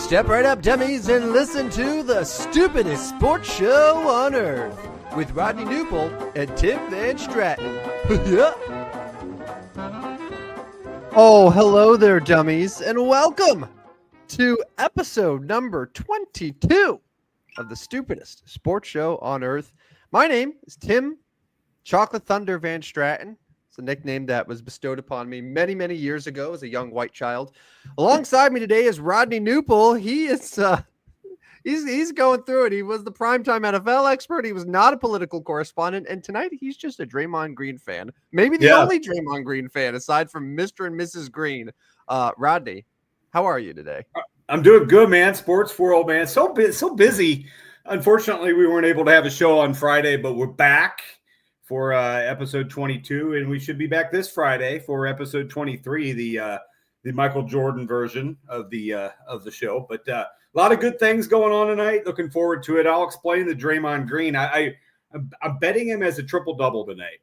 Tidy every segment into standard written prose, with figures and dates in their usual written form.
Step right up, dummies, and listen to the stupidest sports show on earth with Rodney Newpol and Tim Van Stratton. Yeah. Oh, hello there, dummies, and welcome to episode number 22 of the stupidest sports show on earth. My name is Tim Chocolate Thunder Van Stratton. It's a nickname that was bestowed upon me many, many years ago as a young white child. Alongside me today is Rodney Newpol. He is he's going through it. He was the primetime NFL expert. He was not a political correspondent, and tonight he's just a Draymond Green fan. Maybe the only Draymond Green fan aside from Mr. and Mrs. Green. Rodney, how are you today? I'm doing good, man. Sports world, man. So busy. Unfortunately, we weren't able to have a show on Friday, but we're back for episode 22, and we should be back this Friday for episode 23, the Michael Jordan version of the show. But a lot of good things going on tonight. Looking forward to it. I'll explain the Draymond Green. I'm betting him as a triple-double tonight.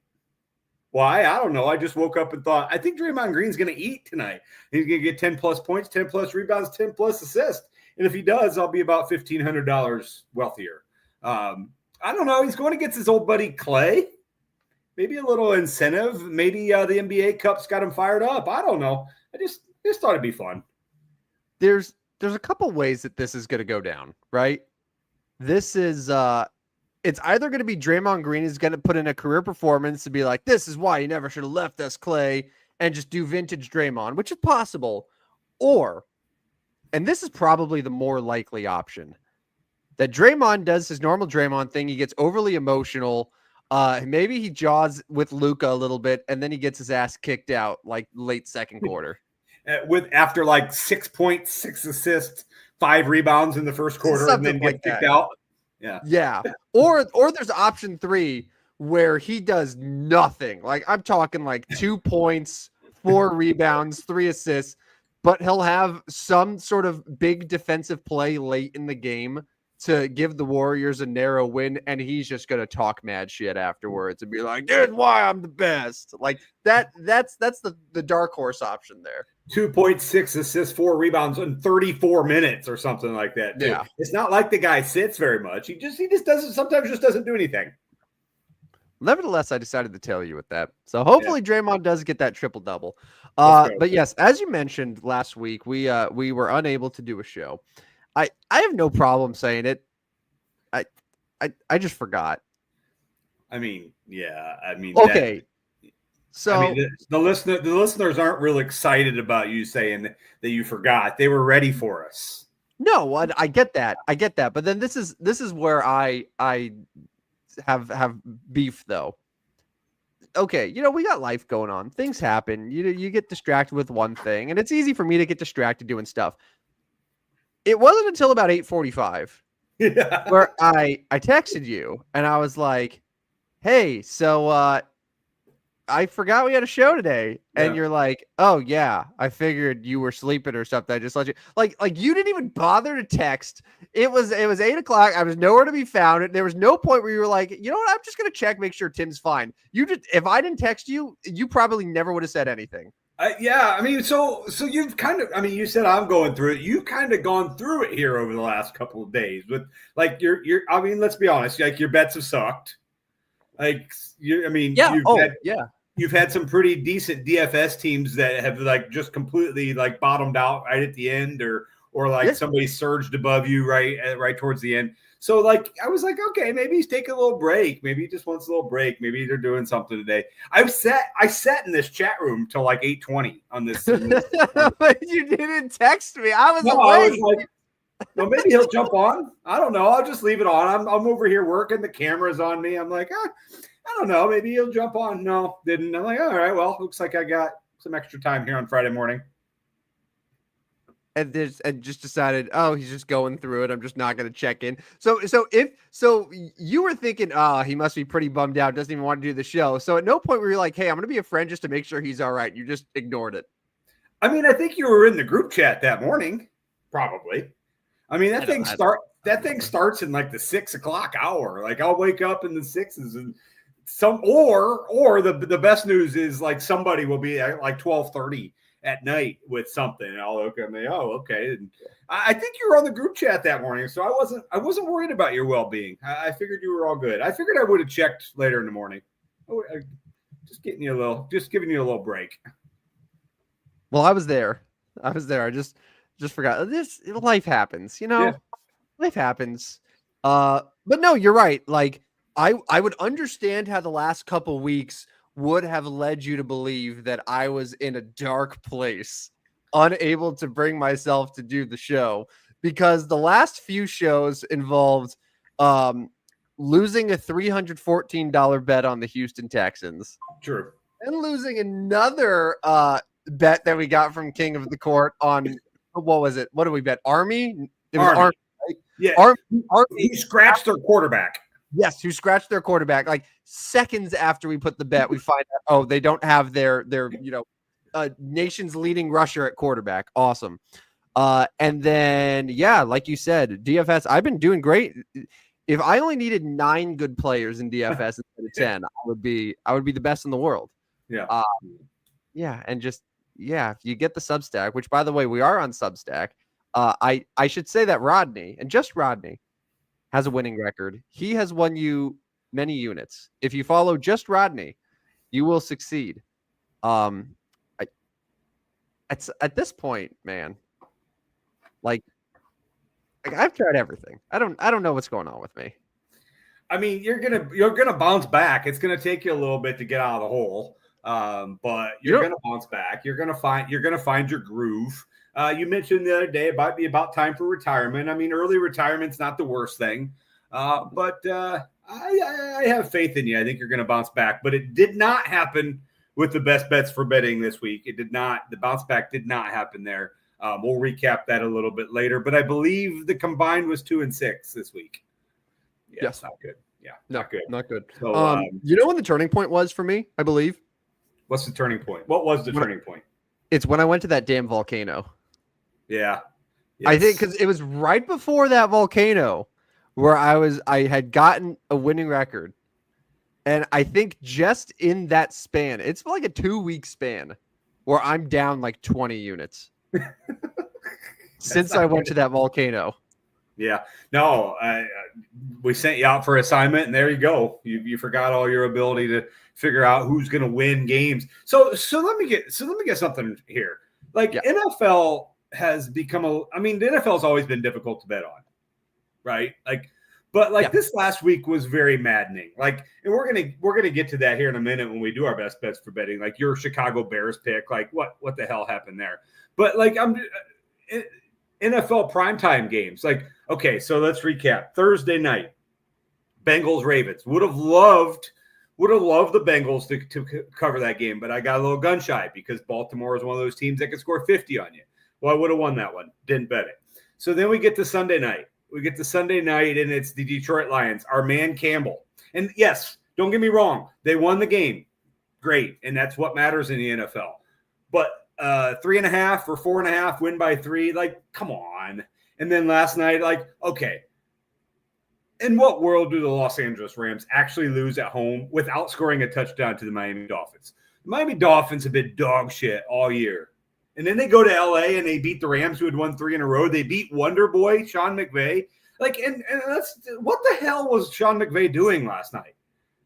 Why? I don't know. I just woke up and thought, I think Draymond Green's going to eat tonight. He's going to get 10-plus points, 10-plus rebounds, 10-plus assists. And if he does, I'll be about $1,500 wealthier. I don't know. He's going against his old buddy Clay. Maybe a little incentive. Maybe the NBA Cup's got him fired up. I don't know. I just thought it'd be fun. There's a couple ways that this is going to go down, right? This is it's either going to be Draymond Green is going to put in a career performance to be like, this is why you never should have left us, Clay, and just do vintage Draymond, which is possible. Or, and this is probably the more likely option, that Draymond does his normal Draymond thing. He gets overly emotional. Maybe he jaws with Luka a little bit, and then he gets his ass kicked out like late second quarter. After like 6 points, 6 assists, 5 rebounds in the first quarter, Something and then like get kicked that. out. Yeah. Or there's option 3 where he does nothing. Like I'm talking like 2 points, 4 rebounds, 3 assists, but he'll have some sort of big defensive play late in the game to give the Warriors a narrow win, and he's just gonna talk mad shit afterwards and be like, "Here's why I'm the best." Like that's the dark horse option there. 2.6 assists, 4 rebounds in 34 minutes or something like that. Too. Yeah, it's not like the guy sits very much. He just doesn't. Sometimes just doesn't do anything. Nevertheless, I decided to tell you with that. So hopefully Draymond does get that triple double. But yes, as you mentioned last week, we were unable to do a show. I have no problem saying it. I just forgot. Okay. So the listeners aren't real excited about you saying that you forgot. They were ready for us. No, I get that. But then this is where I have beef though. Okay, we got life going on. Things happen. You get distracted with one thing, and it's easy for me to get distracted doing stuff. It wasn't until about 8:45 where I texted you and I was like, "Hey, so I forgot we had a show today." And you're like, "Oh yeah, I figured you were sleeping or something. I just let you like you didn't even bother to text. It was 8 o'clock. I was nowhere to be found. There was no point where you were like, you know what? I'm just gonna check, make sure Tim's fine. If I didn't text you, you probably never would have said anything." So you've kind of, you said I'm going through it. You've kind of gone through it here over the last couple of days with like let's be honest, like your bets have sucked. You've had some pretty decent DFS teams that have like just completely like bottomed out right at the end or somebody surged above you right towards the end. So like I was like, okay, maybe he's taking a little break. Maybe he just wants a little break. Maybe they're doing something today. I sat in this chat room till like 8:20 on this. But you didn't text me. I was awake. Like, well, maybe he'll jump on. I don't know. I'll just leave it on. I'm over here working. The camera's on me. I'm like, I don't know. Maybe he'll jump on. No, didn't. I'm like, all right. Well, looks like I got some extra time here on Friday morning. And just decided, oh, he's just going through it. I'm just not going to check in. So you were thinking, he must be pretty bummed out. Doesn't even want to do the show. So at no point were you like, hey, I'm going to be a friend just to make sure he's all right. You just ignored it. I think you were in the group chat that morning, probably. That thing starts in like the 6 o'clock hour. Like I'll wake up in the 6s and or the best news is like somebody will be at like 12:30 at night with something. And I'll look at me, oh, okay. And I think you were on the group chat that morning, so I wasn't worried about your well-being. I figured you were all good. I figured I would have checked later in the morning. Just giving you a little break. Well, I was there. I just forgot. This life happens, Yeah. Life happens. But no, you're right. Like I would understand how the last couple weeks would have led you to believe that I was in a dark place, unable to bring myself to do the show, because the last few shows involved losing a $314 bet on the Houston Texans. True. And losing another bet that we got from King of the Court on, what was it? What did we bet? Army? It was Army. Right? Yeah. Army. He scratched their quarterback. Yes, who scratched their quarterback. Like seconds after we put the bet, we find out, oh, they don't have their nation's leading rusher at quarterback. Awesome. And then, yeah, like you said, DFS, I've been doing great. If I only needed 9 good players in DFS instead of 10, I would be the best in the world. Yeah. Yeah. And just, if you get the Substack, which by the way, we are on Substack. I should say that Rodney, and just Rodney, has a winning record. He has won you many units. If you follow just Rodney, you will succeed. It's at this point, man, like I've tried everything. I don't know what's going on with me. I mean, you're gonna bounce back. It's gonna take you a little bit to get out of the hole, but you're gonna bounce back. You're gonna find your groove. You mentioned the other day it might be about time for retirement. I mean, early retirement's not the worst thing, but I have faith in you. I think you're gonna bounce back. But it did not happen with the best bets for betting this week. It did not. The bounce back did not happen there. We'll recap that a little bit later. But I believe the combined was 2-6 this week. Yeah, yes, not good. Yeah, not good. Not good. So, you know when the turning point was for me? I believe. What's the turning point? What was the turning point? It's when I went to that damn volcano. Yeah. Yes. I think because it was right before that volcano where I had gotten a winning record. And I think just in that span, it's like a 2-week span where I'm down like 20 units since I went to that volcano. Yeah. No, we sent you out for assignment and there you go. You forgot all your ability to figure out who's going to win games. So let me get something here. Like NFL has become the NFL's always been difficult to bet on, right? But this last week was very maddening. Like, and we're gonna get to that here in a minute when we do our best bets for betting. Like your Chicago Bears pick, like what the hell happened there? But like NFL primetime games. Like, okay, so let's recap. Thursday night, Bengals Ravens. Would have loved the Bengals to cover that game, but I got a little gun shy because Baltimore is one of those teams that can score 50 on you. Well, I would have won that one. Didn't bet it. So then we get to Sunday night. And it's the Detroit Lions, our man Campbell. And yes, don't get me wrong. They won the game. Great. And that's what matters in the NFL. But 3.5 or 4.5 win by 3, like, come on. And then last night, like, okay. In what world do the Los Angeles Rams actually lose at home without scoring a touchdown to the Miami Dolphins? The Miami Dolphins have been dog shit all year. And then they go to LA and they beat the Rams, who had won 3 in a row. They beat Wonder Boy, Sean McVay. Like, and that's what the hell was Sean McVay doing last night?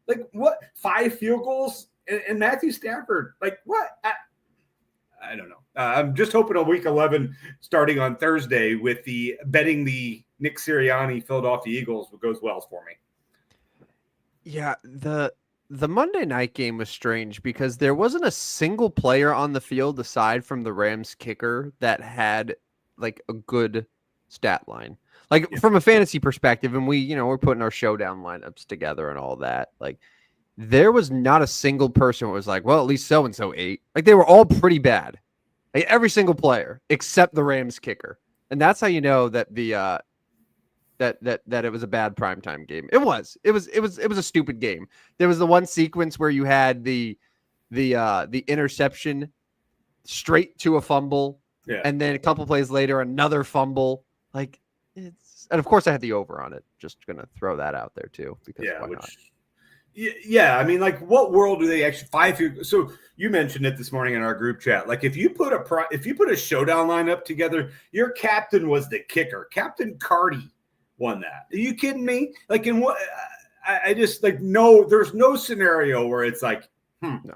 Like, what? 5 field goals and Matthew Stafford? Like, what? I don't know. I'm just hoping on week 11, starting on Thursday, with the betting the Nick Sirianni Philadelphia Eagles goes well for me. Yeah, the Monday night game was strange because there wasn't a single player on the field aside from the Rams kicker that had like a good stat line. Like from a fantasy perspective, and we're putting our showdown lineups together and all that. Like there was not a single person who was like, well, at least so-and-so ate. Like they were all pretty bad. Like every single player except the Rams kicker. And that's how you know that the that it was a bad primetime game. It was a stupid game. There was the one sequence where you had the interception straight to a fumble, and then a couple plays later another fumble. Like and of course I had the over on it. Just gonna throw that out there too because why not? Yeah, I mean, like, what world do they actually 5 years? So you mentioned it this morning in our group chat. Like, if you put a showdown lineup together, your captain was the kicker. Captain Cardi won that. Are you kidding me? Like, in what? I just like no. There's no scenario where it's like, No,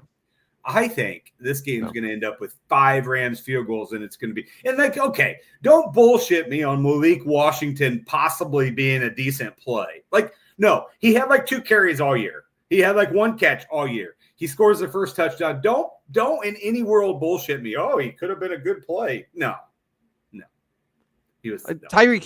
I think this game's no. going to end up with 5 Rams field goals, and it's going to be and like, okay, don't bullshit me on Malik Washington possibly being a decent play. Like, no, he had like 2 carries all year. He had like 1 catch all year. He scores the first touchdown. Don't in any world bullshit me. Oh, he could have been a good play. No. He was no. Tyreek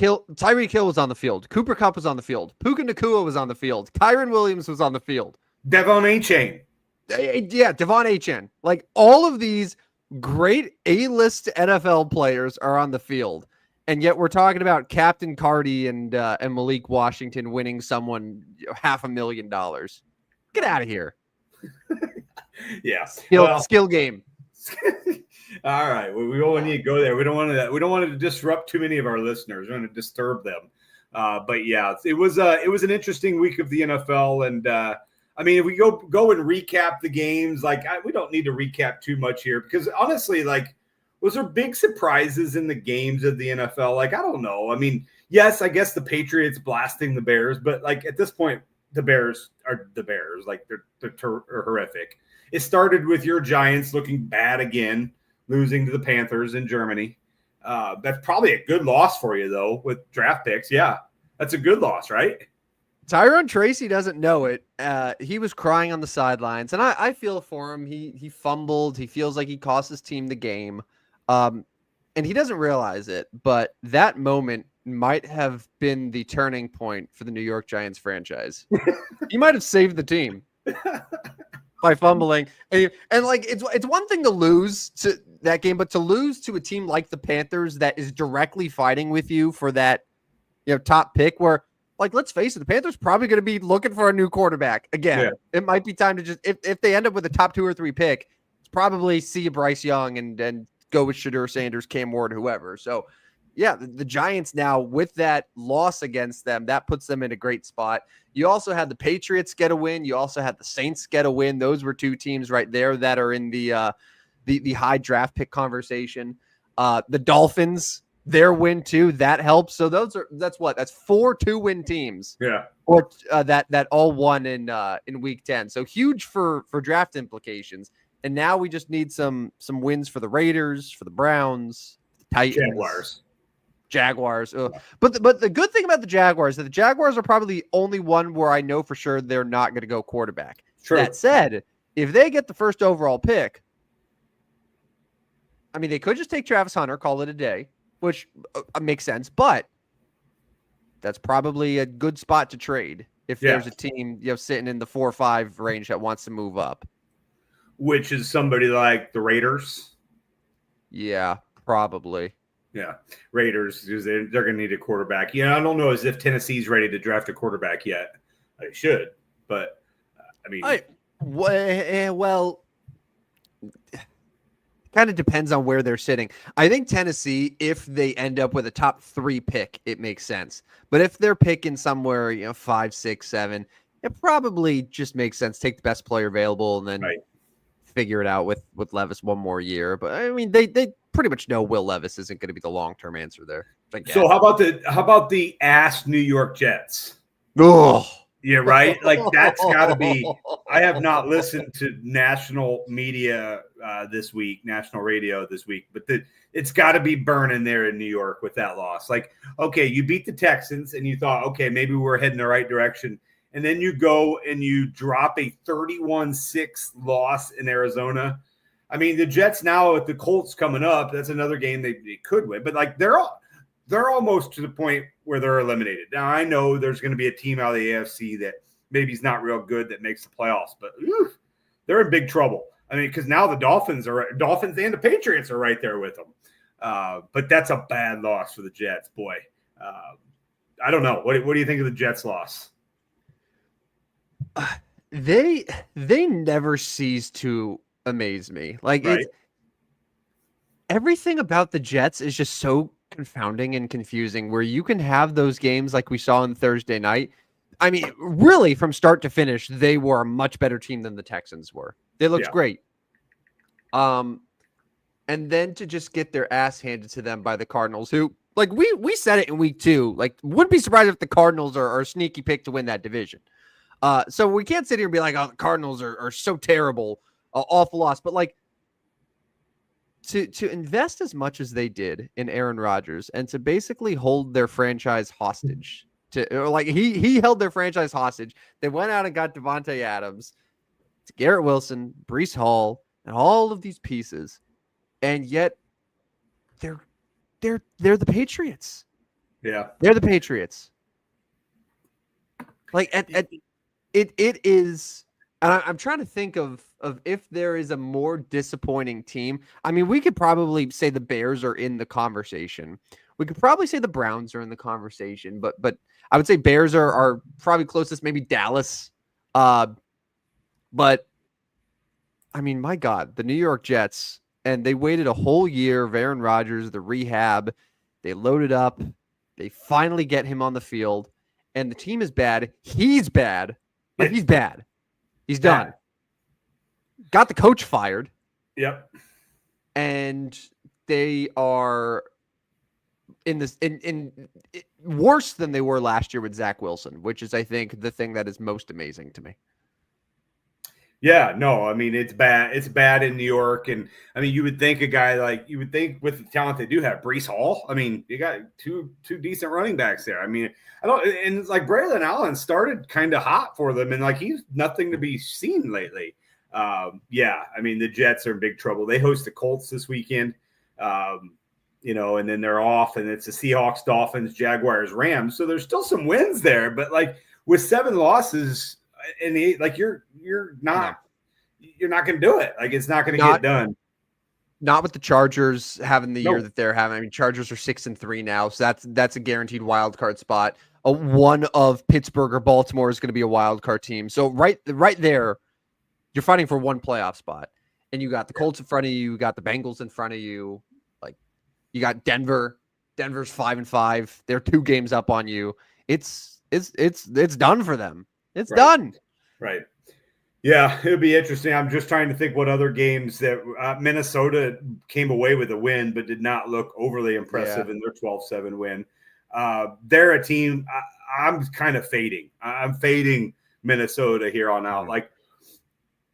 Hill was on the field. Cooper Kupp was on the field. Puka Nacua was on the field. Kyron Williams was on the field. Devon A-Chain. Yeah, Devon Achane. Like, all of these great A-list NFL players are on the field. And yet we're talking about Captain Cardi and Malik Washington winning someone $500,000. Get out of here. Yeah. Skill game. All right. Well, we only need to go there. We don't want to disrupt too many of our listeners. We want to disturb them. But yeah, it was an interesting week of the NFL. And I mean, if we go and recap the games, like we don't need to recap too much here because honestly, like, was there big surprises in the games of the NFL? Like, I don't know. I mean, yes, I guess the Patriots blasting the Bears, but like at this point, the Bears are the Bears. Like they're horrific. It started with your Giants looking bad again, losing to the Panthers in Germany. That's probably a good loss for you though with draft picks. Yeah, that's a good loss, right? Tyrone Tracy doesn't know it. He was crying on the sidelines, and I feel for him. He fumbled. He feels like he cost his team the game. And he doesn't realize it, but that moment might have been the turning point for the New York Giants franchise. He might have saved the team by fumbling. And like, it's one thing to lose to that game, but to lose to a team like the Panthers that is directly fighting with you for that, top pick where, like, let's face it, the Panthers probably going to be looking for a new quarterback again. Yeah. It might be time to just, if they end up with a top 2 or 3 pick, it's probably see Bryce Young and go with Shadur Sanders, Cam Ward, whoever. So, yeah, the Giants now with that loss against them, that puts them in a great spot. You also had the Patriots get a win. You also had the Saints get a win. Those were 2 teams right there that are in the high draft pick conversation. The Dolphins, their win too, that helps. So that's 4 2-win teams. Yeah. Or that all won in week 10. So huge for draft implications. And now we just need some wins for the Raiders, for the Browns, the Titans, Jaguars. But the good thing about the Jaguars is that the Jaguars are probably the only one where I know for sure they're not going to go quarterback. True. That said, if they get the first overall pick, I mean, they could just take Travis Hunter, call it a day, which makes sense. But that's probably a good spot to trade if there's a team sitting in the 4 or 5 range that wants to move up. Which is somebody like the Raiders. Yeah, probably. Yeah, Raiders, because they're going to need a quarterback. Yeah, I don't know as if Tennessee's ready to draft a quarterback yet. They should, but I mean, well, kind of depends on where they're sitting. I think Tennessee, if they end up with a top 3 pick, it makes sense. But if they're picking somewhere, 5, 6, 7, it probably just makes sense. Take the best player available and then figure it out with Levis one more year. But I mean, they pretty much know Will Levis isn't going to be the long-term answer there. So how about the ass New York Jets? Oh, yeah, right. Like that's got to be. I have not listened to national media this week, national radio this week, but it's got to be burning there in New York with that loss. Like, okay, you beat the Texans and you thought, okay, maybe we're heading the right direction. And then you go and you drop a 31-6 loss in Arizona. I mean, the Jets now with the Colts coming up, that's another game they could win. But, like, they're almost to the point where they're eliminated. Now, I know there's going to be a team out of the AFC that maybe is not real good that makes the playoffs. But they're in big trouble. I mean, because now the Dolphins and the Patriots are right there with them. But that's a bad loss for the Jets, boy. I don't know. What do you think of the Jets' loss? They never cease to amaze me. Like, right. Everything about the Jets is just so confounding and confusing where you can have those games like we saw on Thursday night. I mean, really, from start to finish, they were a much better team than the Texans were. They looked great. And then to just get their ass handed to them by the Cardinals, who, like, we said it in week 2, like, wouldn't be surprised if the Cardinals are a sneaky pick to win that division. So we can't sit here and be like, oh, the Cardinals are so terrible, awful loss. But, like, to invest as much as they did in Aaron Rodgers and to basically hold their franchise hostage, he held their franchise hostage. They went out and got Devontae Adams, Garrett Wilson, Breece Hall, and all of these pieces, and yet they're the Patriots. Yeah, they're the Patriots. Like it is. And I'm trying to think of if there is a more disappointing team. I mean, we could probably say the Bears are in the conversation. We could probably say the Browns are in the conversation, but I would say Bears are probably closest, maybe Dallas. But I mean, my God, the New York Jets, and they waited a whole year of Aaron Rodgers, the rehab. They loaded up. They finally get him on the field, and the team is bad. He's bad. Like, he's bad. He's done. Got the coach fired. Yep. And they are in worse than they were last year with Zach Wilson, which is, I think, the thing that is most amazing to me. Yeah, no, I mean, it's bad. It's bad in New York. And I mean, you would think with the talent they do have, Breece Hall. I mean, you got two decent running backs there. I mean, and it's like Braylon Allen started kind of hot for them, and like he's nothing to be seen lately. Yeah, I mean, the Jets are in big trouble. They host the Colts this weekend, and then they're off, and it's the Seahawks, Dolphins, Jaguars, Rams. So there's still some wins there, but like with 7 losses, and you're not going to do it. Like, it's not going to get done. Not with the Chargers having the year that they're having. I mean, Chargers are 6-3 now, so that's a guaranteed wild card spot. One of Pittsburgh or Baltimore is going to be a wild card team. So right there, you're fighting for one playoff spot, and you got the Colts in front of you, you got the Bengals in front of you, like you got Denver. Denver's 5-5. They're 2 games up on you. It's done for them. It's done. Right. Yeah, it'll be interesting. I'm just trying to think what other games that Minnesota came away with a win, but did not look overly impressive in their 12-7 win. They're a team I'm kind of fading. I'm fading Minnesota here on out. Like,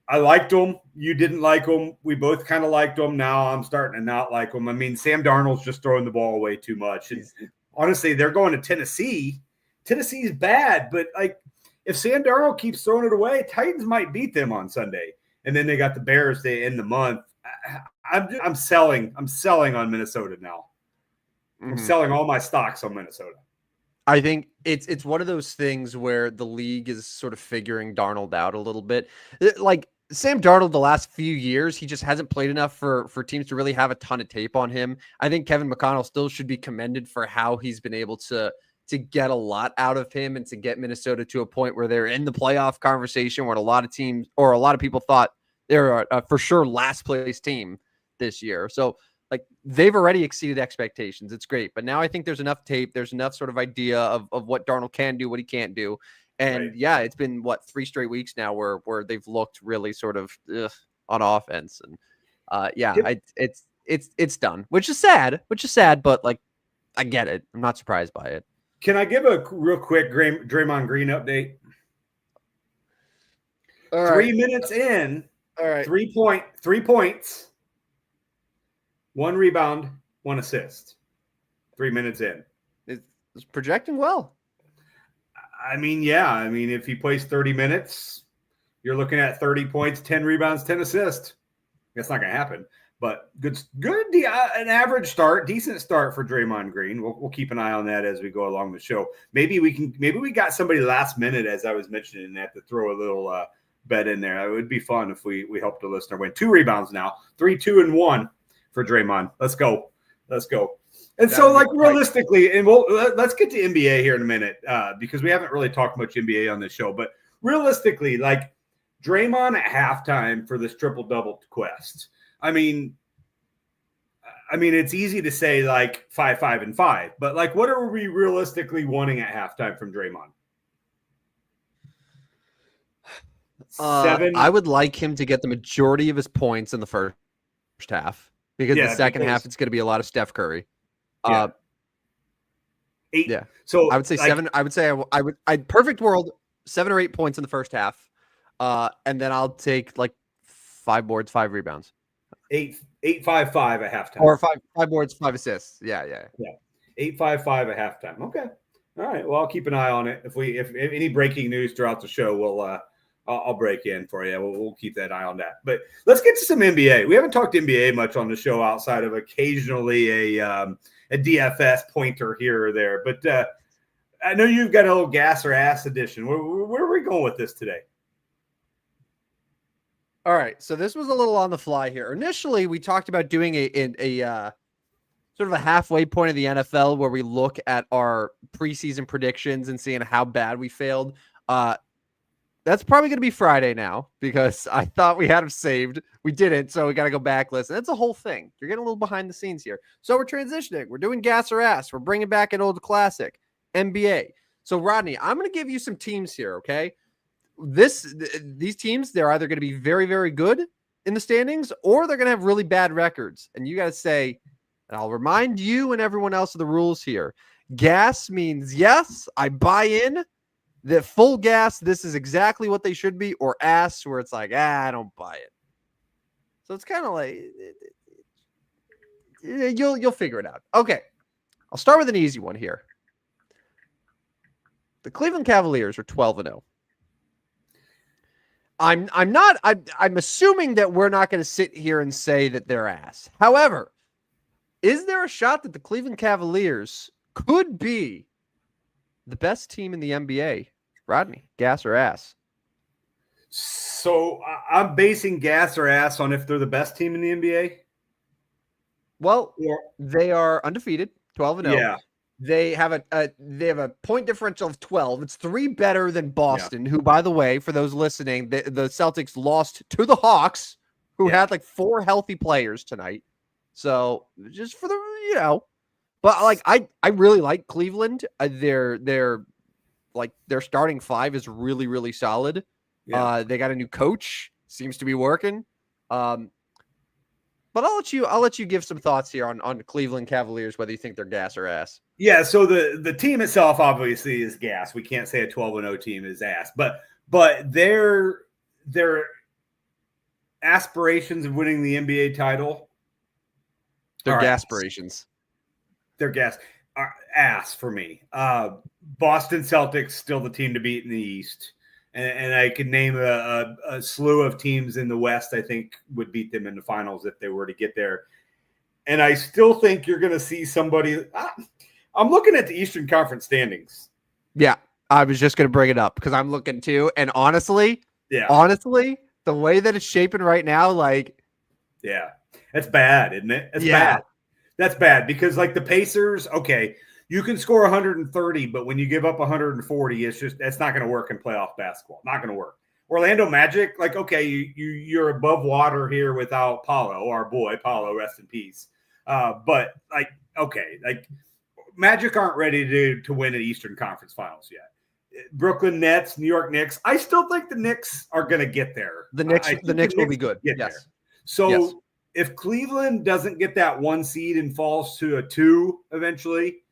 I liked them. You didn't like them. We both kind of liked them. Now I'm starting to not like them. I mean, Sam Darnold's just throwing the ball away too much. And honestly, they're going to Tennessee. Tennessee's bad, but like, if Sam Darnold keeps throwing it away, Titans might beat them on Sunday. And then they got the Bears to end the month. I'm selling on Minnesota now. I'm selling all my stocks on Minnesota. I think it's one of those things where the league is sort of figuring Darnold out a little bit. Like, Sam Darnold, the last few years, he just hasn't played enough for teams to really have a ton of tape on him. I think Kevin McConnell still should be commended for how he's been able to get a lot out of him and to get Minnesota to a point where they're in the playoff conversation, where a lot of teams or a lot of people thought they're a for sure last place team this year. So, like, they've already exceeded expectations. It's great. But now I think there's enough tape. There's enough sort of idea of what Darnold can do, what he can't do. And yeah, it's been 3 straight weeks now where they've looked really sort of on offense. And it's done, which is sad, but like, I get it. I'm not surprised by it. Can I give a real quick Draymond Green update? All right. 3 minutes in. All right. 3 points, 1 rebound, 1 assist. 3 minutes in. It's projecting well. I mean, yeah. I mean, if he plays 30 minutes, you're looking at 30 points, 10 rebounds, 10 assists. That's not going to happen. But good, an average start, decent start for Draymond Green. We'll keep an eye on that as we go along the show. Maybe we got somebody last minute, as I was mentioning that, to throw a little bet in there. It would be fun if we helped a listener win. 2 rebounds now, 3, 2, and 1 for Draymond. Let's go. And so, like, realistically, and let's get to NBA here in a minute because we haven't really talked much NBA on this show. But realistically, like, Draymond at halftime for this triple-double quest. I mean, it's easy to say like 5, 5, and 5, but like, what are we realistically wanting at halftime from Draymond? I would like him to get the majority of his points in the first half because the second half it's going to be a lot of Steph Curry. Yeah. 8. Yeah. So I would say 7. I would say I'd perfect world 7 or 8 points in the first half. And then I'll take like 5 boards, 5 rebounds. 8-5-5 at halftime. Or 5 boards, 5 assists. Yeah. 8-5-5 at halftime. Okay. All right. Well, I'll keep an eye on it. If any breaking news throughout the show, I'll break in for you. We'll keep that eye on that. But let's get to some NBA. We haven't talked NBA much on the show outside of occasionally a DFS pointer here or there. But I know you've got a little gas or ass edition. Where are we going with this today? All right. So this was a little on the fly here. Initially, we talked about doing a sort of a halfway point of the NFL where we look at our preseason predictions and seeing how bad we failed. That's probably going to be Friday now because I thought we had them saved. We didn't, so we got to go back listen. That's a whole thing. You're getting a little behind the scenes here. So we're transitioning. We're doing gas or ass. We're bringing back an old classic, NBA. So, Rodney, I'm going to give you some teams here, okay? These teams, they're either going to be very, very good in the standings or they're going to have really bad records. And you got to say, and I'll remind you and everyone else of the rules here. Gas means yes, I buy in. That full gas, this is exactly what they should be, or ass, where it's like, I don't buy it. So it's kind of like you'll figure it out. Okay, I'll start with an easy one here. The Cleveland Cavaliers are 12-0. I'm assuming that we're not going to sit here and say that they're ass. However, is there a shot that the Cleveland Cavaliers could be the best team in the NBA? Rodney, gas or ass? So I'm basing gas or ass on if they're the best team in the NBA. Well, they are undefeated, 12-0. Yeah. They have a point differential of 12. It's 3 better than Boston, who, by the way, for those listening, the Celtics lost to the Hawks, who had like 4 healthy players tonight. So just for the, but like I really like Cleveland. Their starting 5 is really, really solid. Yeah. They got a new coach, seems to be working. But I'll let you give some thoughts here on the Cleveland Cavaliers, whether you think they're gas or ass. Yeah, so the team itself obviously is gas. We can't say a 12-0 team is ass, but their aspirations of winning the NBA title, their gaspirations. Their gas are ass for me. Boston Celtics still the team to beat in the East. And I could name a slew of teams in the West I think would beat them in the finals if they were to get there. And I still think you're going to see somebody I'm looking at the Eastern Conference standings. Yeah, I was just going to bring it up because I'm looking too. And honestly, the way that it's shaping right now, that's bad, isn't it? That's bad. That's bad because like the Pacers, okay, you can score 130, but when you give up 140, that's not going to work in playoff basketball. Not going to work. Orlando Magic, you're above water here without Paulo, our boy Paulo, rest in peace. But Magic aren't ready to win an Eastern Conference Finals yet. Brooklyn Nets, New York Knicks. I still think the Knicks are going to get there. The Knicks will be good. Yes. There. So if Cleveland doesn't get that 1 seed and falls to a 2 eventually,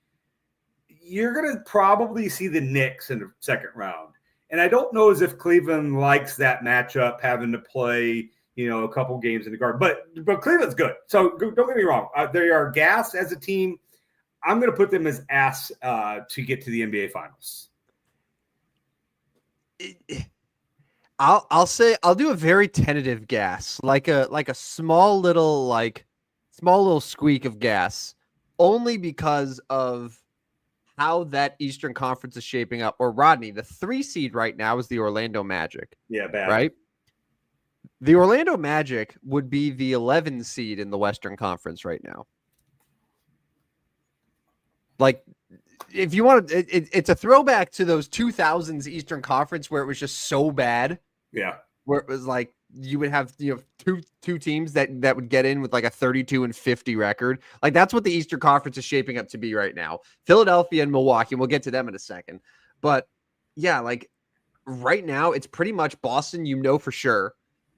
you're going to probably see the Knicks in the second round. And I don't know as if Cleveland likes that matchup, having to play, a couple games in the Garden. But Cleveland's good. So don't get me wrong. They are gas as a team. I'm going to put them as ass to get to the NBA Finals. I'll say I'll do a very tentative gas, like a small little squeak of gas, only because of how that Eastern Conference is shaping up. Or Rodney, the 3 seed right now is the Orlando Magic. Yeah, bad. Right? The Orlando Magic would be the 11 seed in the Western Conference right now. Like, if you want to, it's a throwback to those 2000s Eastern Conference where it was just so bad. Yeah. Where it was like you would have two teams that would get in with like a 32-50 record. Like that's what the Eastern Conference is shaping up to be right now. Philadelphia and Milwaukee. We'll get to them in a second. But yeah, like right now it's pretty much Boston, for sure.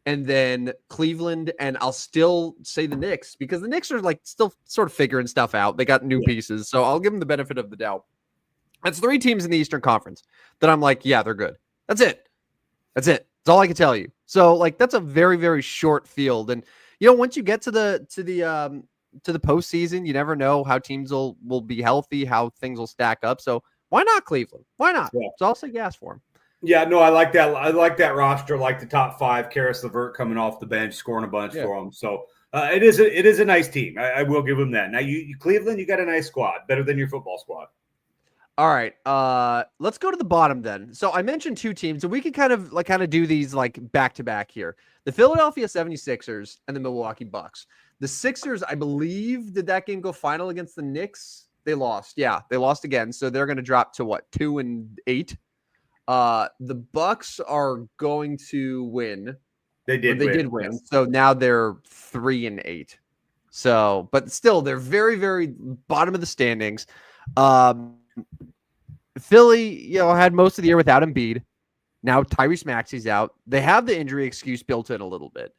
And then Cleveland, and I'll still say the Knicks because the Knicks are like still sort of figuring stuff out. They got new pieces, so I'll give them the benefit of the doubt. That's 3 teams in the Eastern Conference that I'm like, yeah, they're good. That's it. That's all I can tell you. So like that's a very, very short field. And once you get to the postseason, you never know how teams will be healthy, how things will stack up. So why not Cleveland? Why not? Yeah. So I'll say gas for them. Yeah, no, I like that. I like that roster, like the top 5. Karis LeVert coming off the bench, scoring a bunch for them. So it is a nice team. I will give them that. Now, you Cleveland, you got a nice squad, better than your football squad. All right, let's go to the bottom then. So I mentioned 2 teams, and we can kind of do these like back to back here. The Philadelphia 76ers and the Milwaukee Bucks. The Sixers, I believe, did that game go final against the Knicks? They lost. Yeah, they lost again. So they're going to drop to what, 2-8? The Bucks are going to win. They did win. Yes. So now they're 3-8. So, but still, they're very, very bottom of the standings. Philly, had most of the year without Embiid. Now Tyrese Maxey's out. They have the injury excuse built in a little bit.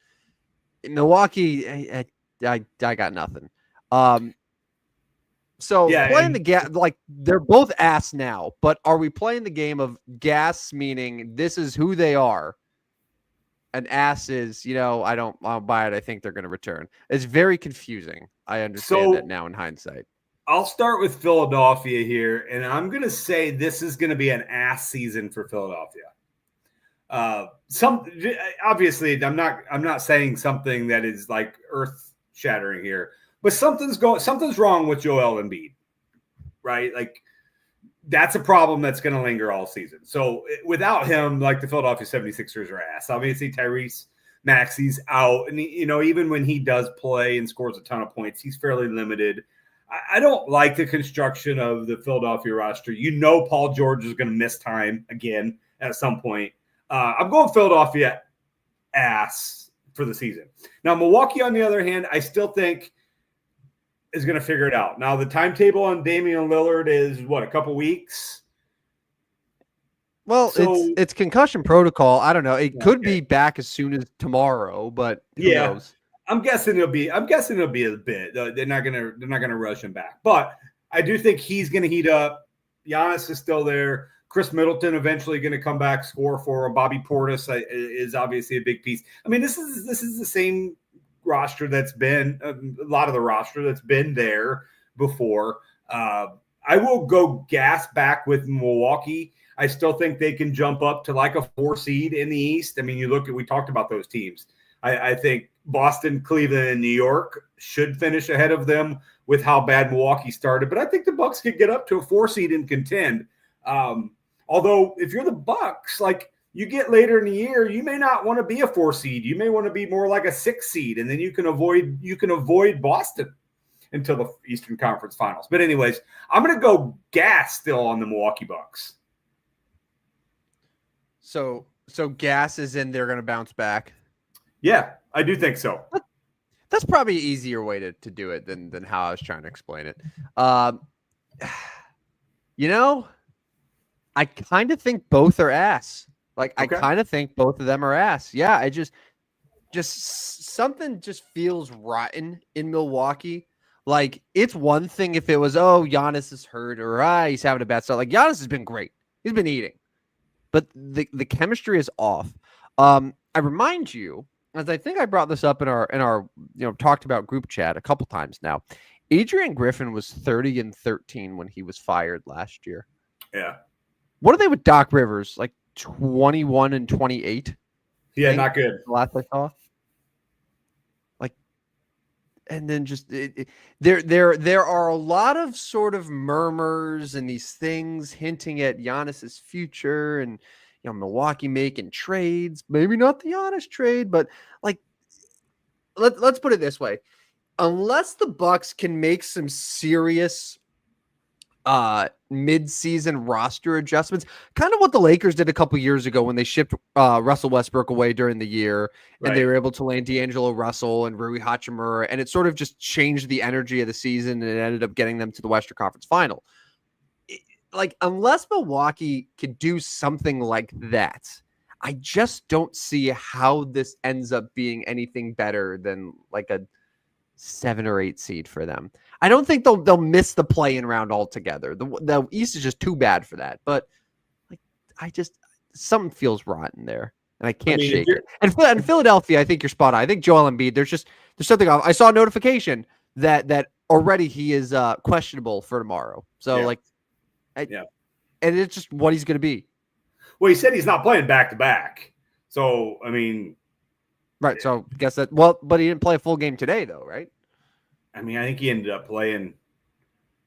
In Milwaukee, I got nothing. So playing the gas, like they're both ass now, but are we playing the game of gas, meaning this is who they are? An ass is, I don't buy it. I think they're going to return. It's very confusing. I understand that now in hindsight. I'll start with Philadelphia here, and I'm going to say this is going to be an ass season for Philadelphia. Obviously, I'm not saying something that is like earth shattering here, but something's wrong with Joel Embiid, right? Like that's a problem that's going to linger all season. So without him, like the Philadelphia 76ers are ass. Obviously, Tyrese Maxey's out, and even when he does play and scores a ton of points, he's fairly limited. I don't like the construction of the Philadelphia roster. Paul George is going to miss time again at some point. I'm going Philadelphia ass for the season. Now, Milwaukee, on the other hand, I still think is going to figure it out. Now, the timetable on Damian Lillard is, a couple weeks? Well, it's concussion protocol. I don't know. It could be back as soon as tomorrow, but who knows? I'm guessing it'll be a bit. They're not gonna rush him back, but I do think he's gonna heat up. Giannis is still there. Chris Middleton eventually going to come back, score for him. Bobby Portis is obviously a big piece. I mean, this is the same roster that's been a lot of the roster that's been there before. I will go gas back with Milwaukee. I still think they can jump up to like a 4 seed in the East. I mean, we talked about those teams. I think Boston, Cleveland, and New York should finish ahead of them with how bad Milwaukee started. But I think the Bucks could get up to a 4 seed and contend. Although if you're the Bucks, like you get later in the year, you may not want to be a 4 seed. You may want to be more like a 6 seed, and then you can avoid Boston until the Eastern Conference Finals. But anyways, I'm going to go gas still on the Milwaukee Bucks. So gas is in. They're going to bounce back. Yeah, I do think so. That's probably an easier way to do it than how I was trying to explain it. I kind of think both are ass. Like, okay. I kind of think both of them are ass. Yeah, I just something just feels rotten in Milwaukee. Like, it's one thing if it was, Giannis is hurt or he's having a bad start. Like, Giannis has been great. He's been eating. But the chemistry is off. I remind you, as I think I brought this up in our talked about group chat a couple times now, Adrian Griffin was 30-13 when he was fired last year. Yeah. What are they with Doc Rivers? Like 21-28? Yeah, not good. The last I saw. Like, and then just there are a lot of sort of murmurs and these things hinting at Giannis's future and Milwaukee making trades. Maybe not the Giannis trade, but like let's put it this way: unless the Bucks can make some serious mid-season roster adjustments, kind of what the Lakers did a couple years ago when they shipped Russell Westbrook away during the year, and they were able to land D'Angelo Russell and Rui Hachimura, and it sort of just changed the energy of the season, and it ended up getting them to the Western Conference Final. like unless Milwaukee could do something like that, I just don't see how this ends up being anything better than like a 7 or 8 seed for them. I don't think they'll miss the play-in round altogether. The East is just too bad for that. But like I just something feels rotten there, and I can't shake it. And Philadelphia, I think you're spot on. I think Joel Embiid. There's something off. I saw a notification that already he is questionable for tomorrow. So and it's just what he's going to be. Well, he said he's not playing back to back. So I mean, right. So I guess that. Well, but he didn't play a full game today, though, right? I mean, I think he ended up playing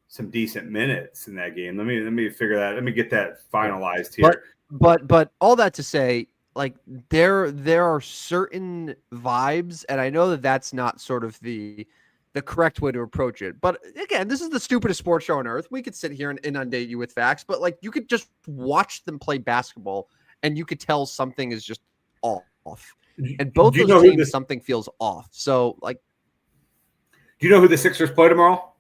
some decent minutes in that game. Let me figure that. Let me get that finalized here. But all that to say, like there are certain vibes, and I know that that's not sort of the correct way to approach it. But again, this is the stupidest sports show on earth. We could sit here and inundate you with facts, but like you could just watch them play basketball and you could tell something is just off. And both those teams, something feels off. So like, do you know who the Sixers play tomorrow?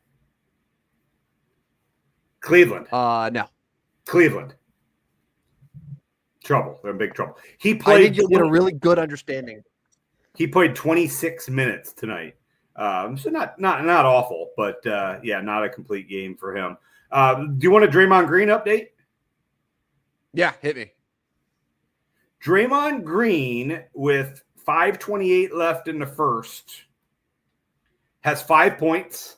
Cleveland. No. Cleveland. Trouble. They're in big trouble. He played. I think you'll get a really good understanding. He played 26 minutes tonight. So not awful, but not a complete game for him. Do you want a Draymond Green update? Yeah, hit me. Draymond Green with 5:28 left in the first has 5 points,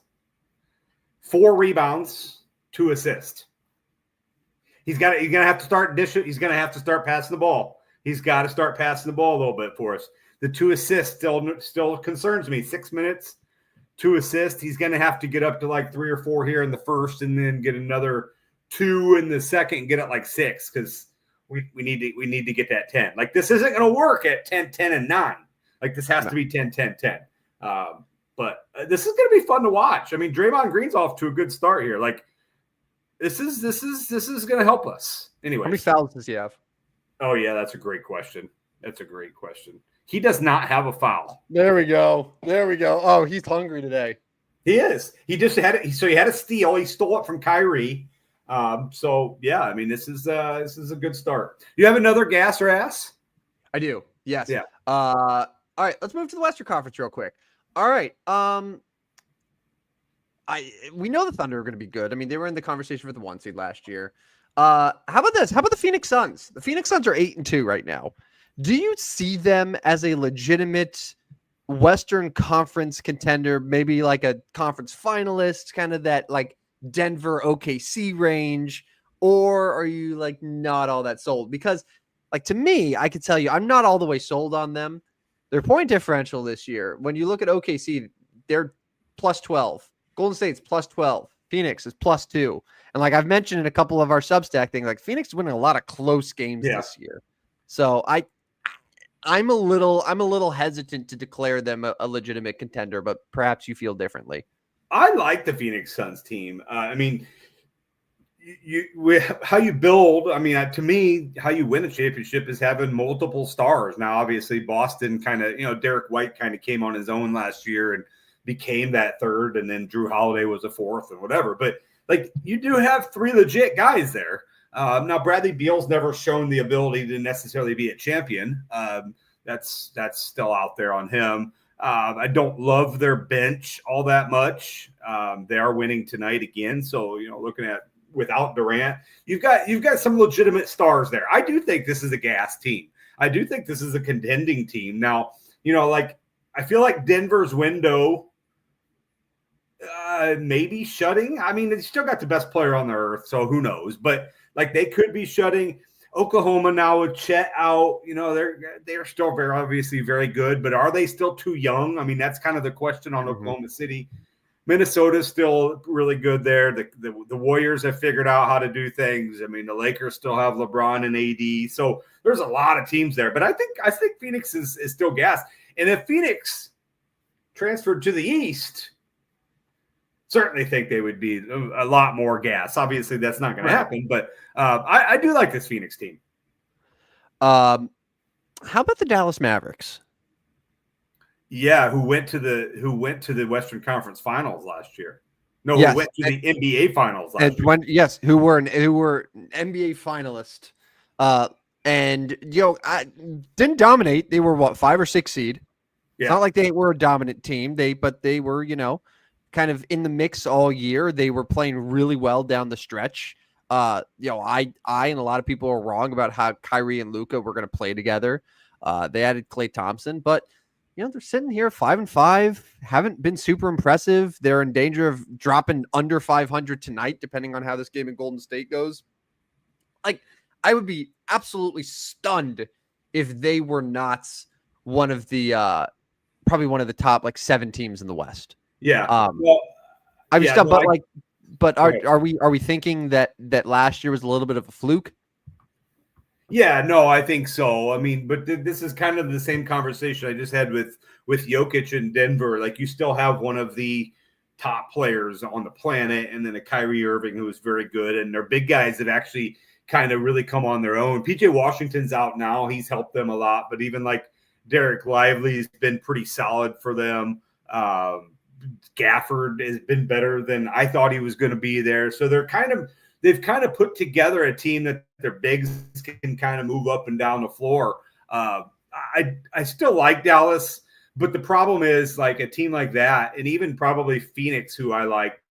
4 rebounds, 2 assists. He's gonna have to start dishing. He's gonna have to start passing the ball. He's got to start passing the ball a little bit for us. The 2 assists still concerns me. 6 minutes, 2 assists. He's going to have to get up to like 3 or 4 here in the first, and then get another 2 in the second, and get it like 6 because we need to get that 10. Like this isn't going to work at 10, 10, and 9. Like this has to be 10, 10, 10. But this is going to be fun to watch. I mean, Draymond Green's off to a good start here. Like this is going to help us. Anyway, how many fouls does he have? Oh yeah, that's a great question. He does not have a foul. There we go. Oh, he's hungry today. He is. He just had it. So he had a steal. He stole it from Kyrie. So yeah, I mean, this is a good start. You have another gas or ass? I do. Yes. Yeah. All right. Let's move to the Western Conference real quick. All right. We know the Thunder are going to be good. I mean, they were in the conversation for the 1 seed last year. How about this? How about the Phoenix Suns? The Phoenix Suns are 8-2 right now. Do you see them as a legitimate Western Conference contender, maybe like a conference finalist, kind of that like Denver OKC range, or are you like not all that sold? Because like to me, I can tell you, I'm not all the way sold on them. Their point differential this year, when you look at OKC, they're plus 12. Golden State's plus 12. Phoenix is plus 2. And like I've mentioned in a couple of our Substack things, like Phoenix is winning a lot of close games this year. So I'm a little hesitant to declare them a legitimate contender, but perhaps you feel differently. I like the Phoenix Suns team. I mean, how you build. I mean, to me, how you win a championship is having multiple stars. Now, obviously, Boston kind of, Derek White kind of came on his own last year and became that third, and then Drew Holiday was a fourth and whatever. But like, you do have 3 legit guys there. Now, Bradley Beal's never shown the ability to necessarily be a champion. That's still out there on him. I don't love their bench all that much. They are winning tonight again. So, looking at without Durant, you've got some legitimate stars there. I do think this is a gas team. I do think this is a contending team. Now, like I feel like Denver's window maybe shutting. I mean, they still got the best player on the earth, so who knows? But like they could be shutting. Oklahoma now with Chet out, they're still very obviously very good, but are they still too young? I mean, that's kind of the question on Oklahoma City. Minnesota's still really good there. The Warriors have figured out how to do things. I mean, the Lakers still have LeBron and AD, so there's a lot of teams there. But I think Phoenix is still gassed. And if Phoenix transferred to the East, certainly think they would be a lot more gas. Obviously, that's not going to happen, but I do like this Phoenix team. How about the Dallas Mavericks? Yeah, who went to the Western Conference Finals last year. No, who Yes, went to the NBA Finals last and year. who were an NBA finalist. And I didn't dominate. They were what, 5 or 6 seed. It's Yeah. not like they were a dominant team. But they were, kind of in the mix all year. They were playing really well down the stretch. I and a lot of people are wrong about how Kyrie and Luka were going to play together. They added Klay Thompson, but they're sitting here 5-5, haven't been super impressive. They're in danger of dropping under 500 tonight, depending on how this game in Golden State goes. Like, I would be absolutely stunned if they were not one of the probably one of the top 7 teams in the West. Yeah. Well, I was stunned, no, but are we thinking that last year was a little bit of a fluke? Yeah, no, I think so. I mean, but this is kind of the same conversation I just had with Jokic in Denver. Like, you still have one of the top players on the planet, and then a Kyrie Irving who is very good, and their big guys have actually kind of really come on their own. PJ Washington's out now; he's helped them a lot. But even like Derek Lively's been pretty solid for them. Gafford has been better than I thought he was going to be there. So they've kind of put together a team that their bigs can kind of move up and down the floor. I still like Dallas, but the problem is, like, a team like that, and even probably Phoenix, who I like,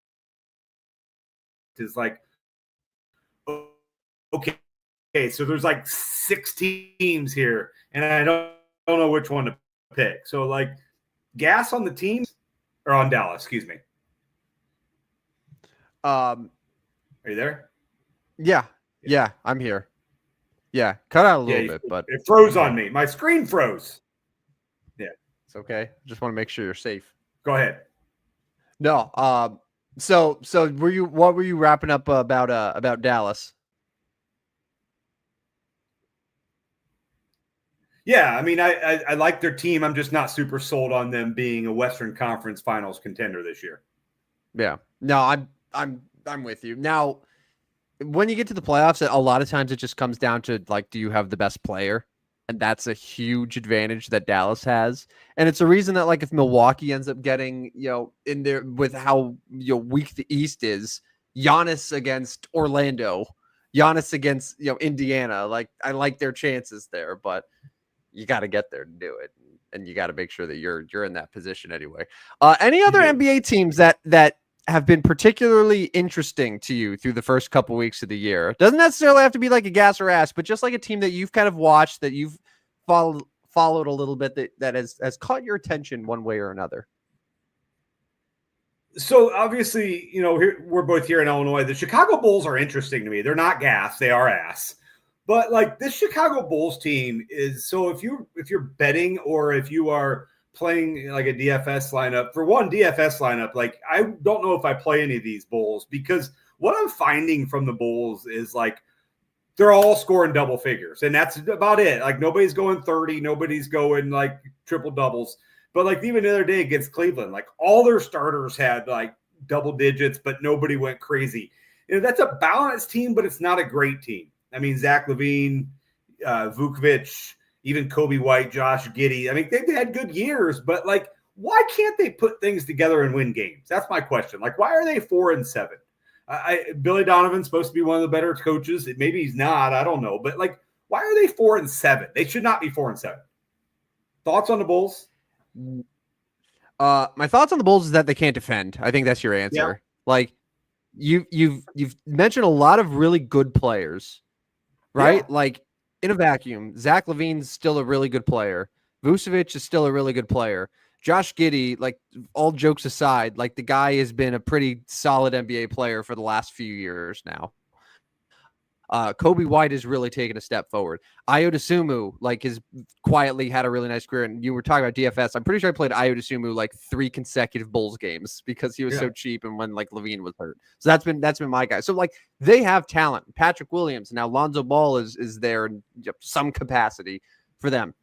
is like, okay, so there's like 6 teams here, and I don't know which one to pick. So, like, gas on the teams or on Dallas, excuse me. Are you there? Yeah, I'm here. Yeah, cut out a little bit, but it froze on me. My screen froze. Yeah, it's okay. Just want to make sure you're safe. Go ahead. No, so what were you wrapping up about Dallas? Yeah, I mean, I like their team. I'm just not super sold on them being a Western Conference Finals contender this year. Yeah, no, I'm with you. Now, when you get to the playoffs, a lot of times it just comes down to, like, do you have the best player? And that's a huge advantage that Dallas has. And it's a reason that, like, if Milwaukee ends up getting, in there with how, weak the East is, Giannis against Orlando, Giannis against, Indiana, like, I like their chances there, but you got to get there to do it. And you got to make sure that you're in that position anyway. Any other NBA teams that have been particularly interesting to you through the first couple weeks of the year? Doesn't necessarily have to be like a gas or ass, but just like a team that you've kind of watched, that you've followed a little bit, that has caught your attention one way or another. So obviously, we're both here in Illinois. The Chicago Bulls are interesting to me. They're not gas; they are ass. But, like, this Chicago Bulls team is, so if you're betting, or if you are playing like a DFS lineup, for one DFS lineup, like, I don't know if I play any of these Bulls, because what I'm finding from the Bulls is, like, they're all scoring double figures, and that's about it. Like, nobody's going 30, nobody's going like triple doubles. But, like, even the other day against Cleveland, like, all their starters had like double digits, but nobody went crazy. That's a balanced team, but it's not a great team. I mean, Zach LaVine, Vukovic, even Kobe White, Josh Giddey. I mean, they've had good years, but, like, why can't they put things together and win games? That's my question. Like, why are they 4-7? Billy Donovan's supposed to be one of the better coaches. Maybe he's not. I don't know. But, like, why are they 4-7? They should not be 4-7. Thoughts on the Bulls? My thoughts on the Bulls is that they can't defend. I think that's your answer. Yeah. Like, you've mentioned a lot of really good players, right? Yeah. Like, in a vacuum, Zach LaVine's still a really good player. Vucevic is still a really good player. Josh Giddey, like, all jokes aside, like, the guy has been a pretty solid NBA player for the last few years now. Kobe White has really taken a step forward. Ayo Dosunmu, like, has quietly had a really nice career. And you were talking about DFS. I'm pretty sure I played Ayo Dosunmu like 3 consecutive Bulls games because he was so cheap, and when, like, LaVine was hurt. So that's been my guy. So, like, they have talent. Patrick Williams, now Lonzo Ball is there in some capacity for them.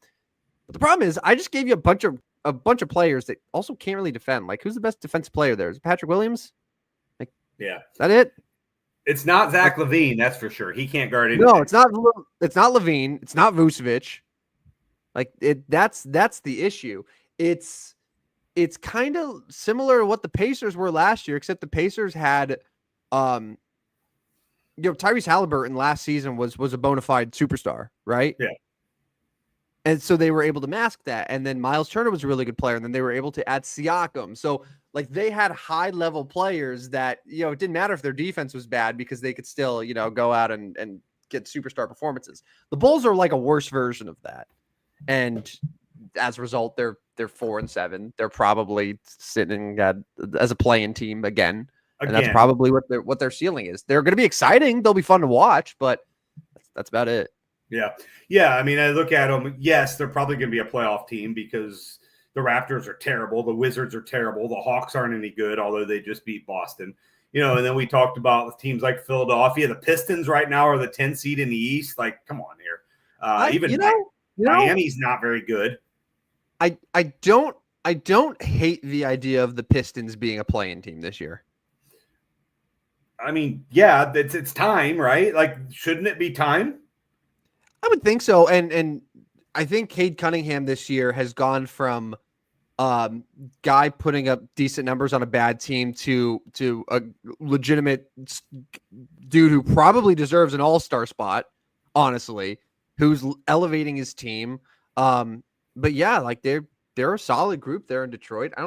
But the problem is, I just gave you a bunch of players that also can't really defend. Like, who's the best defensive player there? Is it Patrick Williams? Like, is that it? It's not Zach LaVine, that's for sure. He can't guard anything. No, it's not LaVine. It's not Vucevic. Like, that's the issue. It's it's kind of similar to what the Pacers were last year, except the Pacers had, Tyrese Halliburton last season was a bona fide superstar, right? Yeah. And so they were able to mask that. And then Miles Turner was a really good player. And then they were able to add Siakam. So like they had high level players that, it didn't matter if their defense was bad because they could still, go out and get superstar performances. The Bulls are like a worse version of that. And as a result, they're 4-7. They're probably sitting as a play-in team again. And that's probably what their ceiling is. They're going to be exciting. They'll be fun to watch, but that's about it. Yeah. Yeah. I mean, I look at them. Yes, they're probably going to be a playoff team because the Raptors are terrible. The Wizards are terrible. The Hawks aren't any good, although they just beat Boston. And then we talked about teams like Philadelphia. The Pistons right now are the 10 seed in the East. Like, come on here. Miami's not very good. I don't hate the idea of the Pistons being a play-in team this year. I mean, yeah, it's time, right? Like, shouldn't it be time? I would think so. And I think Cade Cunningham this year has gone from guy putting up decent numbers on a bad team to a legitimate dude who probably deserves an all-star spot, honestly, who's elevating his team. But yeah, like they're a solid group there in Detroit. I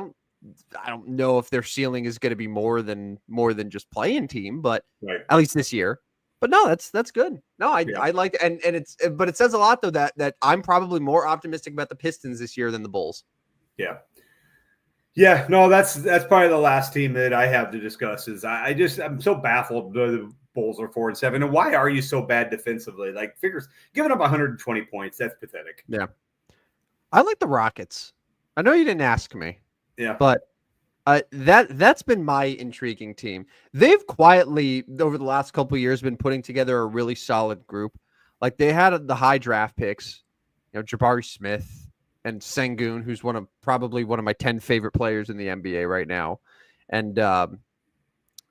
don't know if their ceiling is going to be more than just play-in team, but right. At least this year. But no, that's good. No, I like, and but it says a lot though that I'm probably more optimistic about the Pistons this year than the Bulls. Yeah. Yeah, no, that's probably the last team that I have to discuss. Is I'm so baffled the Bulls are 4-7, and why are you so bad defensively? Like figures giving up 120 points, that's pathetic. Yeah, I like the Rockets. I know you didn't ask me. Yeah, but that's been my intriguing team. They've quietly over the last couple of years been putting together a really solid group. Like they had the high draft picks, Jabari Smith and Sengun, who's probably one of my 10 favorite players in the NBA right now. And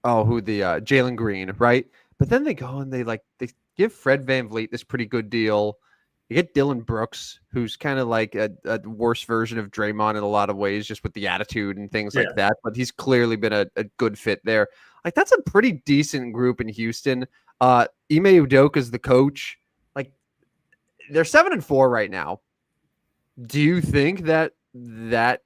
Jalen Green, right? But then they go and they give Fred VanVleet this pretty good deal. You get Dylan Brooks, who's kind of like a worse version of Draymond in a lot of ways, just with the attitude and things like that. But he's clearly been a good fit there. Like that's a pretty decent group in Houston. Ime Udoka's the coach. Like they're 7-4 right now. Do you think that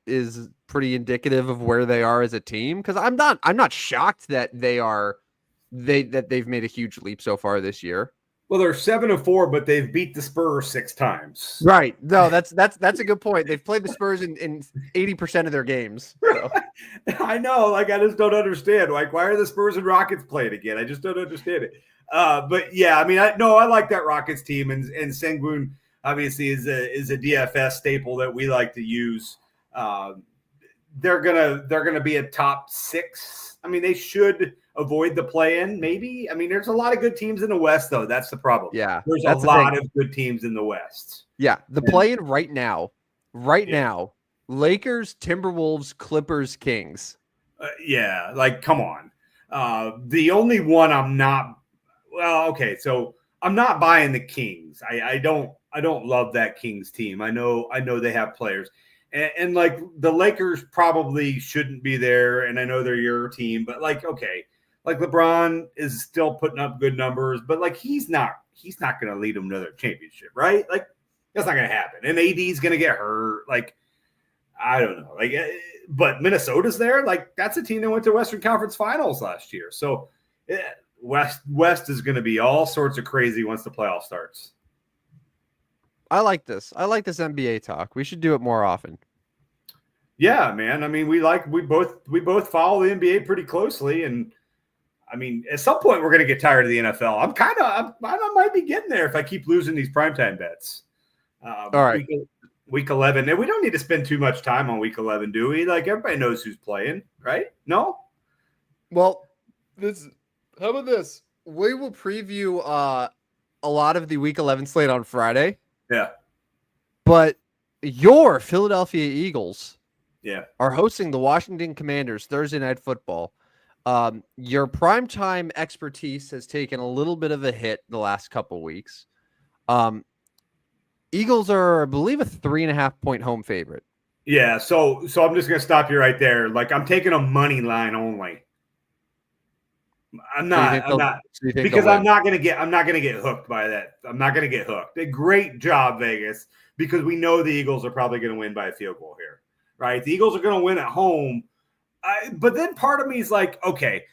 is pretty indicative of where they are as a team? Because I'm not shocked that they've made a huge leap so far this year. Well, they're 7-4, but they've beat the Spurs 6 times. Right. No, that's a good point. They've played the Spurs in 80% of their games. So. I know. Like, I just don't understand. Like, why are the Spurs and Rockets playing again? I just don't understand it. But yeah, I mean, I like that Rockets team, and Sengun obviously is a DFS staple that we like to use. They're gonna be a top 6. I mean, they should avoid the play-in, maybe. I mean, there's a lot of good teams in the West, though. That's the problem. Yeah, there's a lot of good teams in the West. Yeah, the play-in right now, Lakers, Timberwolves, Clippers, Kings. Yeah, like come on. The only one I'm not. Well, okay, so I'm not buying the Kings. I don't love that Kings team. I know they have players. And like the Lakers probably shouldn't be there, and I know they're your team, but like, okay, like LeBron is still putting up good numbers, but like he's not going to lead them to another championship, right? Like that's not going to happen. And AD is going to get hurt. Like I don't know, like, but Minnesota's there. Like that's a team that went to Western Conference Finals last year, so West is going to be all sorts of crazy once the playoff starts. I like this. I like this NBA talk. We should do it more often. Yeah, man. I mean, we both follow the NBA pretty closely, and I mean, at some point we're going to get tired of the NFL. I might be getting there if I keep losing these primetime bets. All right, week 11, and we don't need to spend too much time on week 11, do we? Like everybody knows who's playing, right? No. Well, how about this? We will preview a lot of the week 11 slate on Friday. Yeah. But your Philadelphia Eagles are hosting the Washington Commanders Thursday Night Football. Your primetime expertise has taken a little bit of a hit the last couple weeks. Eagles are, I believe, a 3.5 point home favorite. Yeah, so I'm just gonna stop you right there. Like I'm taking a money line only. I'm So you not. think I'm they'll? not So you think they'll because I'm win? not gonna get. I'm not gonna get hooked by that. I'm not gonna get hooked. A great job, Vegas, because we know the Eagles are probably gonna win by a field goal here, right? The Eagles are gonna win at home. But then part of me is like, okay,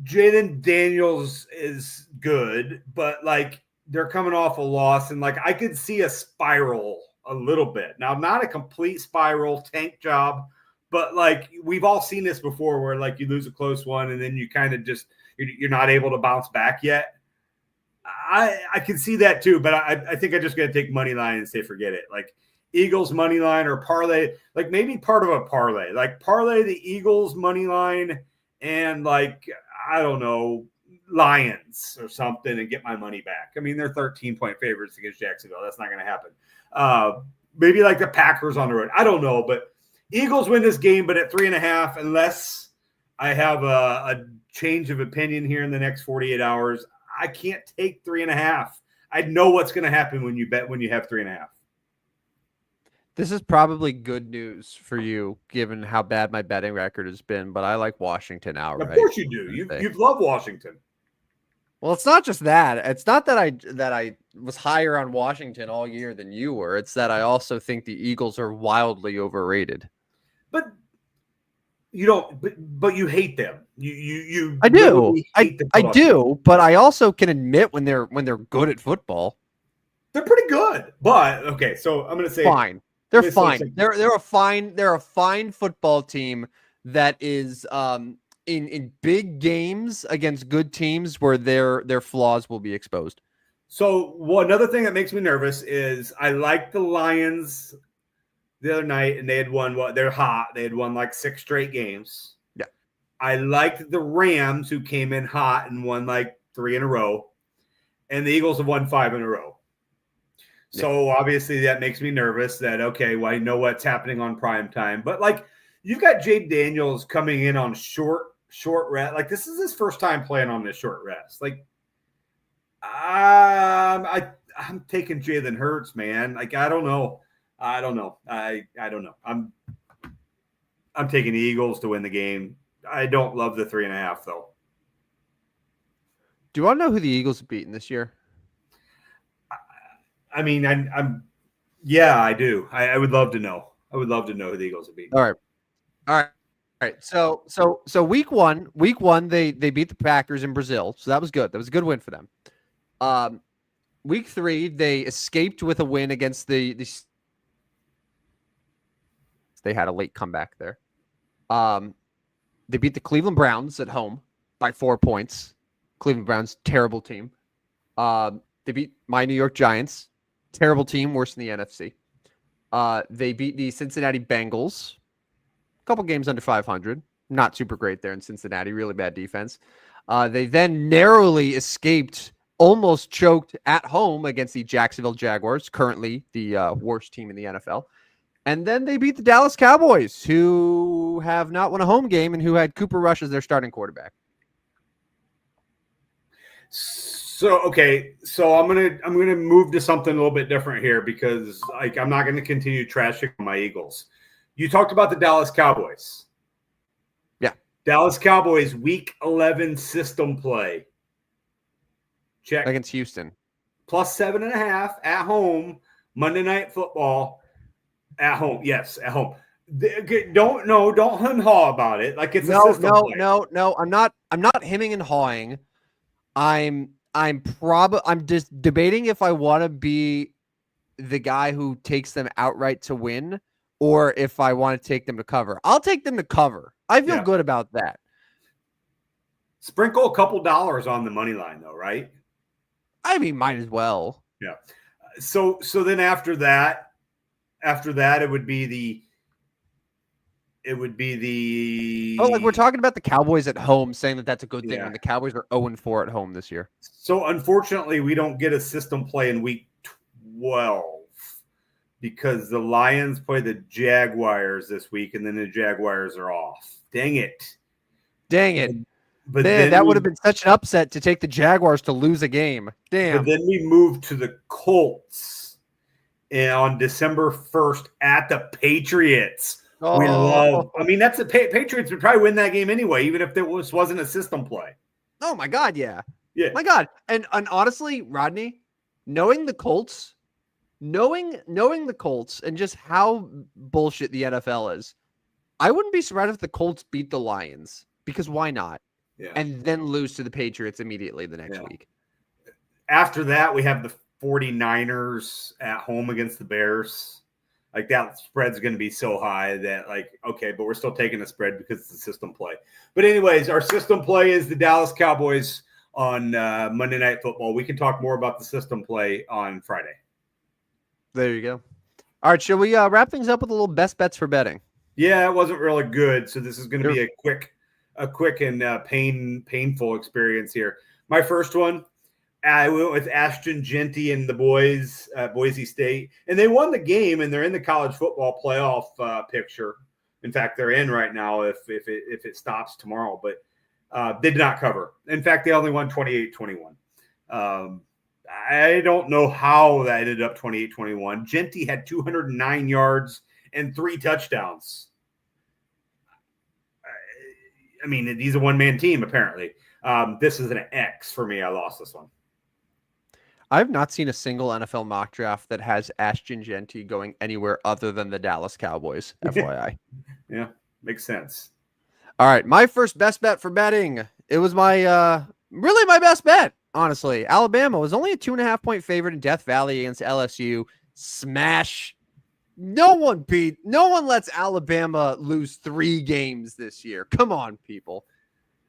Jaden Daniels is good, but like they're coming off a loss, and like I could see a spiral a little bit. Now, not a complete spiral tank job, but like we've all seen this before where like you lose a close one and then you kind of just you're not able to bounce back yet. I can see that too, but I think I just got to take money line and say forget it. Like Eagles money line or parlay, like maybe part of a parlay, like parlay the Eagles money line and like I don't know Lions or something and get my money back. I mean they're 13-point favorites against Jacksonville. That's not going to happen. Maybe like the Packers on the road. I don't know, but Eagles win this game, but at 3.5, unless I have a change of opinion here in the next 48 hours. I can't take 3.5. I know what's going to happen when you bet when you have 3.5. This is probably good news for you, given how bad my betting record has been. But I like Washington Of outright. course you do. You've loved Washington. Well, it's not just that. It's not that I was higher on Washington all year than you were. It's that I also think the Eagles are wildly overrated. But you don't. But you hate them. You I do. literally hate the I Philadelphia. do, but I also can admit when they're good at football. They're pretty good. But okay, so I'm going to say Fine. They're I'm gonna say fine. They're a fine football team that is in big games against good teams where their flaws will be exposed. so. Well, another thing that makes me nervous is I like the Lions the other night, and they had won what they're hot. They had won like 6 straight games. Yeah. I liked the Rams, who came in hot and won like 3 in a row, and the Eagles have won 5 in a row. Yeah. So obviously that makes me nervous that, okay, well, I know what's happening on prime time. But like you've got Jade Daniels coming in on short rest. Like this is his first time playing on this short rest. Like I'm taking Jalen Hurts, man. Like I don't know. I don't know. I don't know. I'm taking the Eagles to win the game. I don't love the 3.5 though. Do you want to know who the Eagles have beaten this year? I mean, I'm yeah, I do. I would love to know. I would love to know who the Eagles have beaten. All right. So week one, they beat the Packers in Brazil. So that was good. That was a good win for them. Week 3, they escaped with a win against the they had a late comeback there. They beat the Cleveland Browns at home by 4 points. Cleveland Browns, terrible team. They beat my New York Giants, terrible team, worse than the NFC. They beat the Cincinnati Bengals, a couple games under 500. Not super great there in Cincinnati, really bad defense. They then narrowly escaped, almost choked at home against the Jacksonville Jaguars, currently the worst team in the NFL. And then they beat the Dallas Cowboys, who have not won a home game and who had Cooper Rush as their starting quarterback. So okay, so I'm gonna move to something a little bit different here because like I'm not gonna continue trashing my Eagles. You talked about the Dallas Cowboys. Yeah. Dallas Cowboys week 11 system play. Check. Against Houston. Plus 7.5 at home. Monday Night Football at home. Yes, at home. Don't hem and haw about it. Like it's a system play. No. I'm not hemming and hawing. I'm just debating if I want to be the guy who takes them outright to win or if I want to take them to cover. I'll take them to cover. I feel good about that. Sprinkle a couple dollars on the money line though, right? I mean, might as well. Yeah. So then after that it would be the Oh, like we're talking about the Cowboys at home, saying that that's a good thing when the Cowboys are 0-4 at home this year. So unfortunately, we don't get a system play in week 12 because the Lions play the Jaguars this week, and then the Jaguars are off. Dang it. But man, that would have been such an upset to take the Jaguars to lose a game. Damn. But then we move to the Colts on December 1st at the Patriots. We love. I Oh, mean, that's the Patriots would probably win that game anyway, even if wasn't a system play. oh my God, yeah. Yeah. My God. And honestly, Rodney, knowing the Colts, knowing the Colts and just how bullshit the NFL is, I wouldn't be surprised if the Colts beat the Lions, because why not? Yeah. And then lose to the Patriots immediately the next week. After that, we have the 49ers at home against the Bears. Like, that spread's going to be so high that, like, okay, but we're still taking a spread because it's a system play. But anyways, our system play is the Dallas Cowboys on Monday Night Football. We can talk more about the system play on Friday. There you go. All right, shall we wrap things up with a little best bets for betting? Yeah, it wasn't really good, so this is going to be a quick and painful experience here. My first one, I went with Ashton Genty and the boys at Boise State, and they won the game, and they're in the college football playoff picture. In fact, they're in right now if it stops tomorrow, but they did not cover. In fact, they only won 28-21. I don't know how that ended up 28-21. Genty had 209 yards and 3 touchdowns. I mean, he's a one-man team, apparently. This is an X for me. I lost this one. I've not seen a single NFL mock draft that has Ashton Genty going anywhere other than the Dallas Cowboys, FYI. Yeah, makes sense. All right, my first best bet for betting. It was my really my best bet, honestly. Alabama was only a 2.5-point favorite in Death Valley against LSU. Smash. No one lets Alabama lose 3 games this year. Come on, people.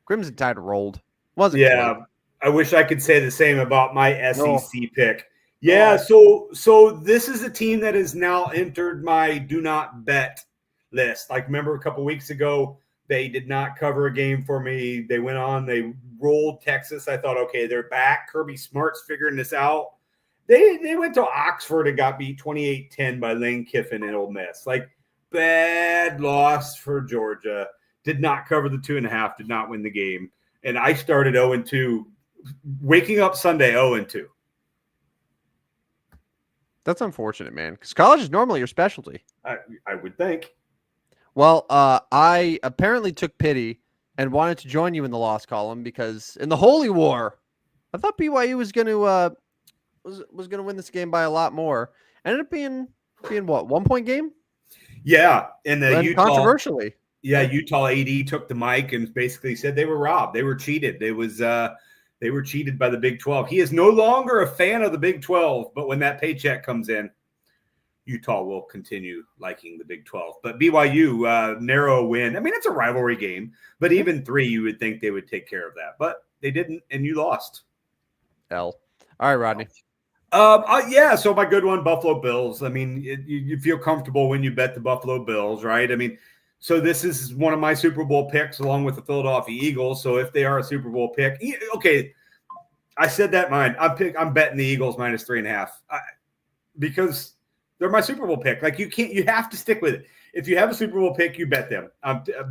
Crimson Tide rolled. Wasn't close. I wish I could say the same about my SEC pick. Yeah, so this is a team that has now entered my do not bet list. Like, remember a couple weeks ago, they did not cover a game for me. They went on, they rolled Texas. I thought, okay, they're back. Kirby Smart's figuring this out. They went to Oxford and got beat 28-10 by Lane Kiffin and Ole Miss. Like, bad loss for Georgia. Did not cover the 2.5, did not win the game. And I started 0-2. Waking up Sunday 0-2. That's unfortunate, man, because college is normally your specialty. I would think. Well, I apparently took pity and wanted to join you in the loss column because in the Holy War, I thought BYU was going to was going to win this game by a lot more. Ended up being what, 1-point game? Yeah, and the Utah controversially. Yeah, Utah AD took the mic and basically said they were robbed. They were cheated. They were cheated by the Big 12. He is no longer a fan of the Big 12, but when that paycheck comes in, Utah will continue liking the Big 12. But BYU, narrow win. I mean, it's a rivalry game, but even 3, you would think they would take care of that. But they didn't, and you lost. All right, Rodney. Yeah, so my good one, Buffalo Bills. I mean, you feel comfortable when you bet the Buffalo Bills, right? I mean, so this is one of my Super Bowl picks along with the Philadelphia Eagles. So if they are a Super Bowl pick, okay, I said that mine. I'm betting the Eagles -3.5 because they're my Super Bowl pick. Like, you have to stick with it. If you have a Super Bowl pick, you bet them.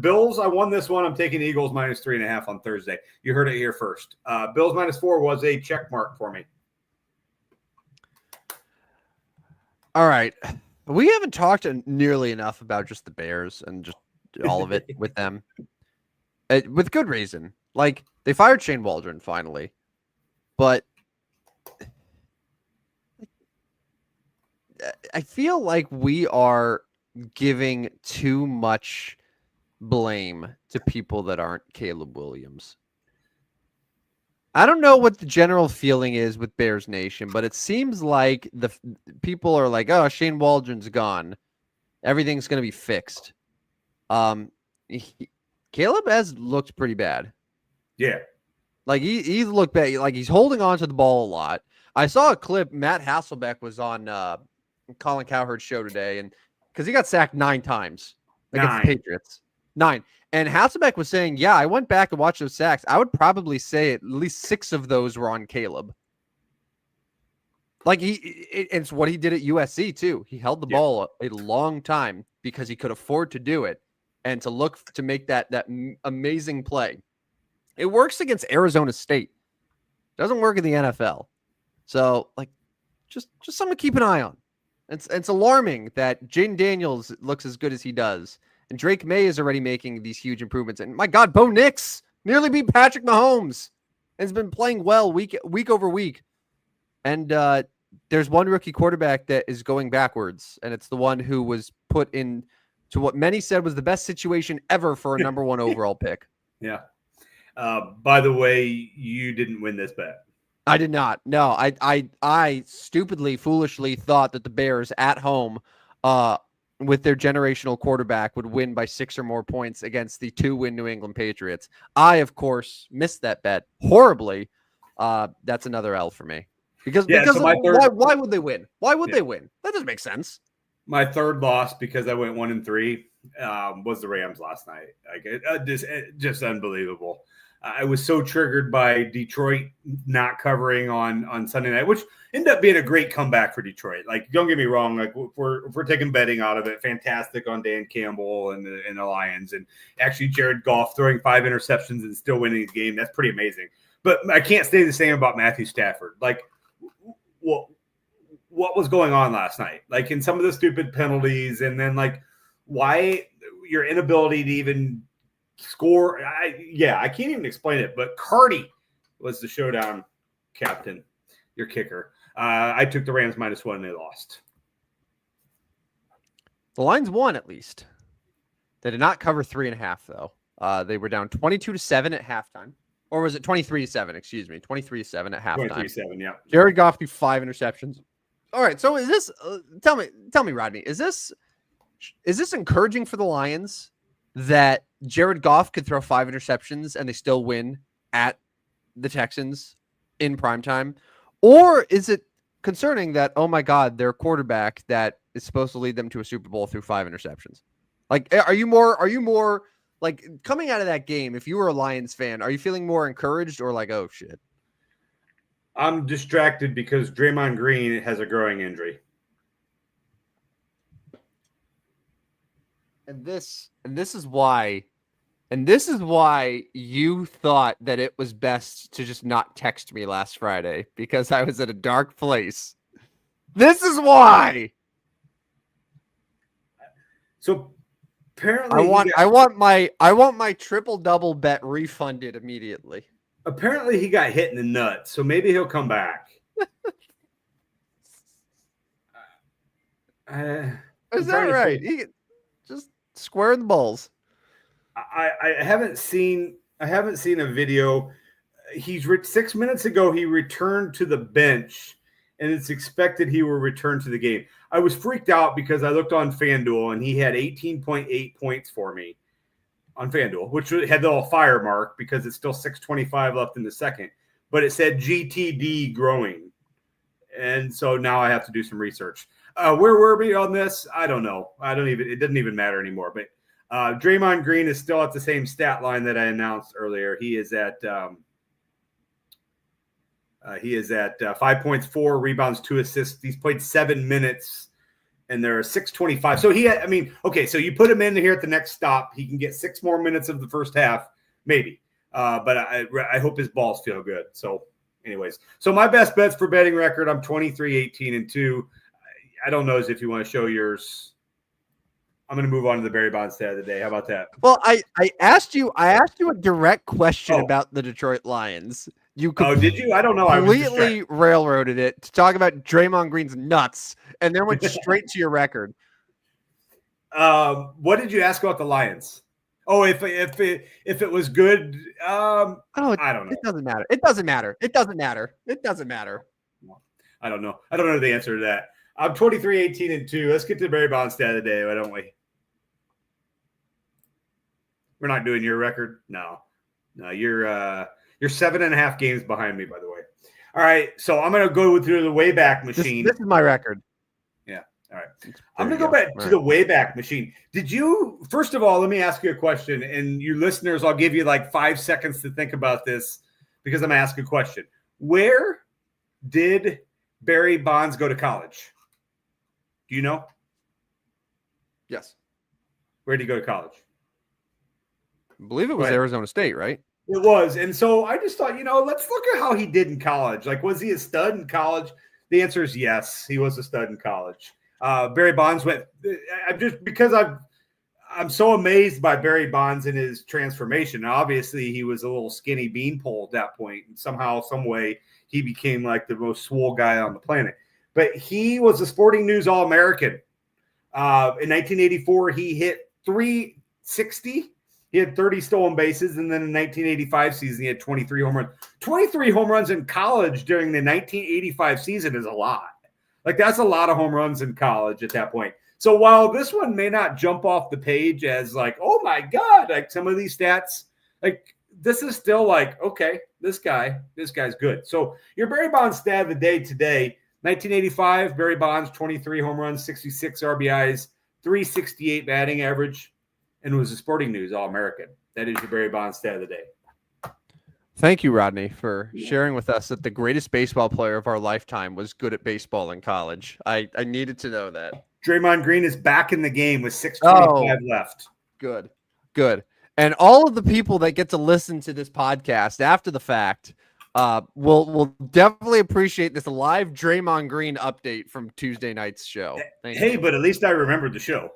Bills, I won this one. I'm taking Eagles -3.5 on Thursday. You heard it here first. Bills -4 was a check mark for me. All right. We haven't talked nearly enough about just the Bears and just all of it with them. With good reason. Like, they fired Shane Waldron finally. But I feel like we are giving too much blame to people that aren't Caleb Williams. I don't know what the general feeling is with Bears Nation, but it seems like the people are like, "Oh, Shane Waldron's gone. Everything's going to be fixed." Caleb has looked pretty bad. Yeah. Like, he's looked bad. Like, he's holding on to the ball a lot. I saw a clip. Matt Hasselbeck was on Colin Cowherd's show today, and because he got sacked 9 times against the Patriots. 9. And Hasselbeck was saying, yeah, I went back and watched those sacks. I would probably say at least 6 of those were on Caleb. Like, it's what he did at USC, too. He held the ball a long time because he could afford to do it and to make that amazing play. It works against Arizona State. Doesn't work in the NFL. So, like, just something to keep an eye on. It's alarming that Jaden Daniels looks as good as he does, and Drake May is already making these huge improvements. And my God, Bo Nix nearly beat Patrick Mahomes and has been playing well week over week. And there's one rookie quarterback that is going backwards, and it's the one who was put in to what many said was the best situation ever for a number 1 overall pick. Yeah. By the way, you didn't win this bet. I did not. No, I stupidly, foolishly thought that the Bears at home, with their generational quarterback, would win by 6 or more points against the 2-win New England Patriots. I, of course, missed that bet horribly. That's another L for me. Because why would they win? Why would they win? That doesn't make sense. My third loss, because I went 1-3, was the Rams last night. Like just unbelievable. I was so triggered by Detroit not covering on Sunday night, which ended up being a great comeback for Detroit. Like, don't get me wrong. Like, if we're taking betting out of it, fantastic on Dan Campbell and the Lions, and actually Jared Goff throwing 5 interceptions and still winning the game. That's pretty amazing. But I can't say the same about Matthew Stafford. Like, what was going on last night? Like, in some of the stupid penalties, and then like why your inability to even score. I can't even explain it. But Cardi was the showdown captain, your kicker. I took the Rams -1 and they lost. The Lions won at least. They did not cover 3.5 though. They were down 22-7 at halftime. Or was it 23-7? Excuse me, 23-7 at halftime. 23-7, yeah. Jared Goff threw 5 interceptions. All right, so is this? Tell me, Rodney, is this encouraging for the Lions that Jared Goff could throw 5 interceptions and they still win at the Texans in primetime? Or is it concerning that, oh my God, their quarterback that is supposed to lead them to a Super Bowl threw 5 interceptions? Like, are you more like, coming out of that game, if you were a Lions fan, are you feeling more encouraged or like, oh shit? I'm distracted because Draymond Green has a growing injury. And this is why you thought that it was best to just not text me last Friday, because I was at a dark place. This is why. So apparently I want my triple double bet refunded immediately. Apparently he got hit in the nuts, so maybe he'll come back. Is that right? He just square the balls. I haven't seen a video. 6 minutes ago he returned to the bench, and it's expected he will return to the game. I was freaked out because I looked on FanDuel and he had 18.8 points for me on FanDuel, which had the little fire mark because it's still 6:25 left in the second, but it said GTD growing. And so now I have to do some research. Where were we on this? I don't know. It doesn't even matter anymore. But Draymond Green is still at the same stat line that I announced earlier. He is at 5 points, 4 rebounds, 2 assists. He's played 7 minutes, and there are 6:25. So so you put him in here at the next stop. He can get 6 more minutes of the first half, maybe. But I hope his balls feel good. So anyways, so my best bets for betting record, I'm 23-18-2. I don't know if you want to show yours. I'm going to move on to the Barry Bonds stat of the day. How about that? Well, I asked you a direct question about the Detroit Lions. Did you? I don't know. Completely railroaded it to talk about Draymond Green's nuts, and then went straight to your record. What did you ask about the Lions? Oh, if it was good, I don't know. It doesn't matter. It doesn't matter. It doesn't matter. It doesn't matter. I don't know. I don't know the answer to that. I'm 23-18-2. Let's get to the Barry Bonds stat of the day, why don't we? We're not doing your record? No, you're 7.5 games behind me, by the way. All right, so I'm going to go through the Wayback Machine. This is my record. Yeah, all right. I'm going to go back to the Wayback Machine. First of all, let me ask you a question, and you listeners, I'll give you like 5 seconds to think about this because I'm going to ask a question. Where did Barry Bonds go to college? Do you know? Yes. Where did he go to college? I believe it was Arizona State, right? It was. And so I just thought, let's look at how he did in college. Like, was he a stud in college? The answer is yes. He was a stud in college. Barry Bonds went. I'm just because I'm so amazed by Barry Bonds and his transformation. Obviously, he was a little skinny beanpole at that point, and somehow, some way, he became like the most swole guy on the planet. But he was a Sporting News All-American. In 1984, he hit 360. He had 30 stolen bases, and then in 1985 season, he had 23 home runs. 23 home runs in college during the 1985 season is a lot. Like, that's a lot of home runs in college at that point. So while this one may not jump off the page as like, oh my God, like some of these stats, like this is still like, okay, this guy's good. So your Barry Bonds stat of the day today, 1985, Barry Bonds, 23 home runs, 66 RBIs, 368 batting average, and was a Sporting News All-American. That is your Barry Bonds stat of the day. Thank you, Rodney, for sharing with us that the greatest baseball player of our lifetime was good at baseball in college. I needed to know that. Draymond Green is back in the game with 6:25 left. Good. And all of the people that get to listen to this podcast after the fact will definitely appreciate this live Draymond Green update from Tuesday night's show. Thank you. But at least I remembered the show.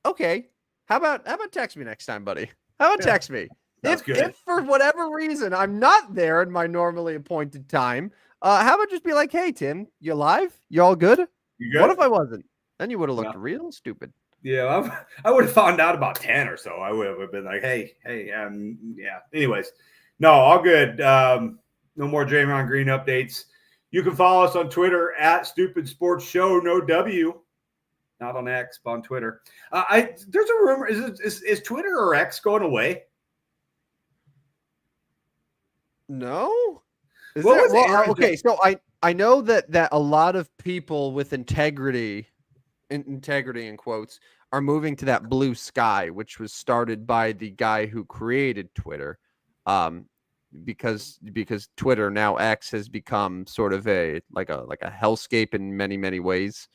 Okay. How about text me next time, buddy? How about text me? If for whatever reason I'm not there in my normally appointed time, how about just be like, hey, Tim, you live? You all good? You good? What if I wasn't? Then you would have looked real stupid. Yeah, I would have found out about 10 or so. I would have been like, hey, yeah. Anyways, no, all good. No more Draymond Green updates. You can follow us on Twitter at Stupid Sports Show, no W. Not on X, but on Twitter. There's a rumor. Is Twitter or X going away? No. Okay, so I know that a lot of people with integrity in quotes are moving to that blue sky, which was started by the guy who created Twitter. Because Twitter, now X, has become sort of a hellscape in many, many ways.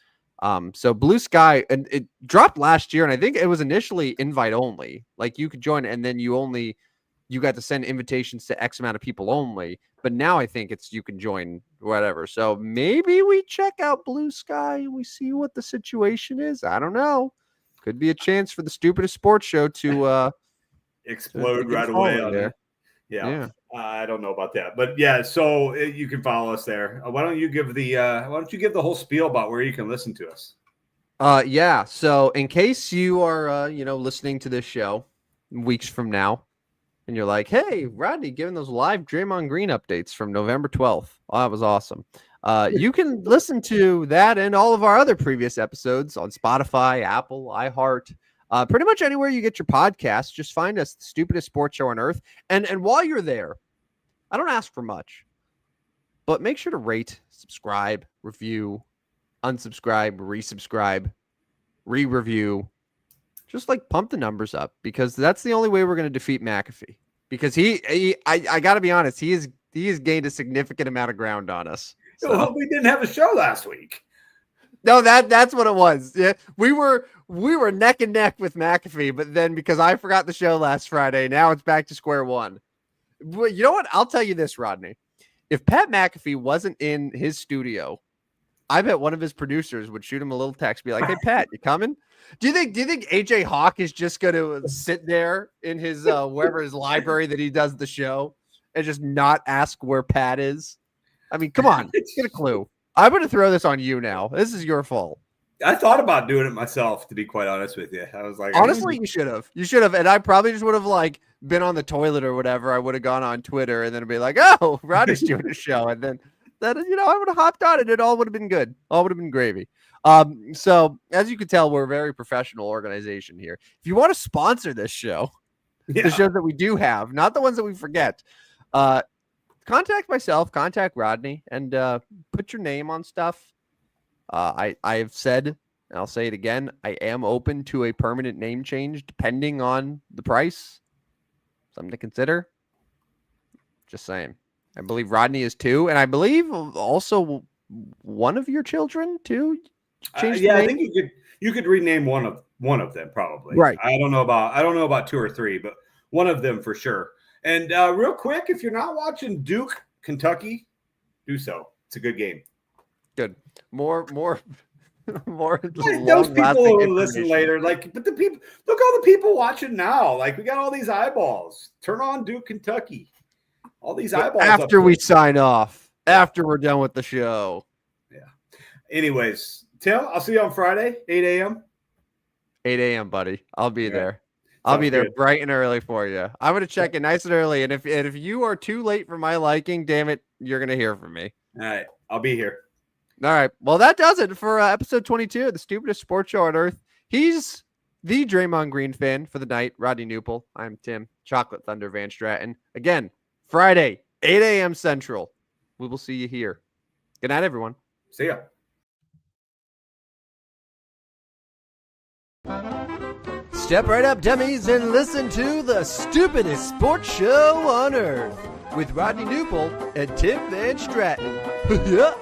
So blue sky, and it dropped last year, and I think it was initially invite only. Like you could join, and then you got to send invitations to X amount of people only. But now I think you can join whatever. So maybe we check out Blue Sky and we see what the situation is. I don't know. Could be a chance for the Stupidest Sports Show to explode right away on there. Yeah. I don't know about that, but yeah. So you can follow us there. Why don't you give the whole spiel about where you can listen to us? Yeah. So in case you are listening to this show weeks from now, and you're like, hey, Rodney, giving those live Draymond Green updates from November 12th. Oh, that was awesome. You can listen to that and all of our other previous episodes on Spotify, Apple, iHeart, pretty much anywhere you get your podcasts. Just find us, the Stupidest Sports Show on Earth. And while you're there, I don't ask for much, but make sure to rate, subscribe, review, unsubscribe, resubscribe, re-review. Just like pump the numbers up, because that's the only way we're going to defeat McAfee. Because I got to be honest, he has gained a significant amount of ground on us. So. Well, we didn't have a show last week. No, that's what it was. Yeah, we were neck and neck with McAfee, but then because I forgot the show last Friday, now it's back to square one. But you know what? I'll tell you this, Rodney. If Pat McAfee wasn't in his studio, I bet one of his producers would shoot him a little text, be like, "Hey, Pat, you coming?" Do you think AJ Hawk is just going to sit there in his wherever his library that he does the show and just not ask where Pat is? I mean, come on, get a clue. I'm going to throw this on you now. This is your fault. I thought about doing it myself, to be quite honest with you. I was like, honestly, you should have, and I probably just would have been on the toilet or whatever. I would have gone on Twitter and then be like, "Oh, Rodney's doing a show," and then I would have hopped on it. It all would have been good. All would have been gravy. So as you can tell, we're a very professional organization here. If you want to sponsor this show, the shows that we do have, not the ones that we forget, contact myself, contact Rodney, and put your name on stuff. I have said, and I'll say it again, I am open to a permanent name change depending on the price. Something to consider. Just saying. I believe Rodney is too, and I believe also one of your children too. I think you could rename one of them probably. Right. I don't know about two or three, but one of them for sure. And real quick, if you're not watching Duke, Kentucky, do so. It's a good game. Good. More, more Those people long-lasting will listen information. later. Like, but the people, look, all the people watching now. Like, we got all these eyeballs. Turn on Duke, Kentucky. All these But eyeballs after up we there. sign off, Yeah. after we're done with the show. Yeah. Anyways, Tim, I'll see you on Friday, 8 a.m. 8 a.m., buddy. I'll be All right. there. I'll be Sounds there good. bright and early for you. I'm gonna check in nice and early, and if you are too late for my liking, damn it, you're gonna hear from me. All right. I'll be here. All right. Well, that does it for episode 22 of the stupidest sports show on earth. He's the Draymond Green fan for the night, Rodney Newple. I'm Tim, Chocolate Thunder Van Stratton. Again, Friday, 8 a.m. Central. We will see you here. Good night, everyone. See ya. Step right up, dummies, and listen to the stupidest sports show on earth with Rodney Newple and Tim Van Stratton. Yeah.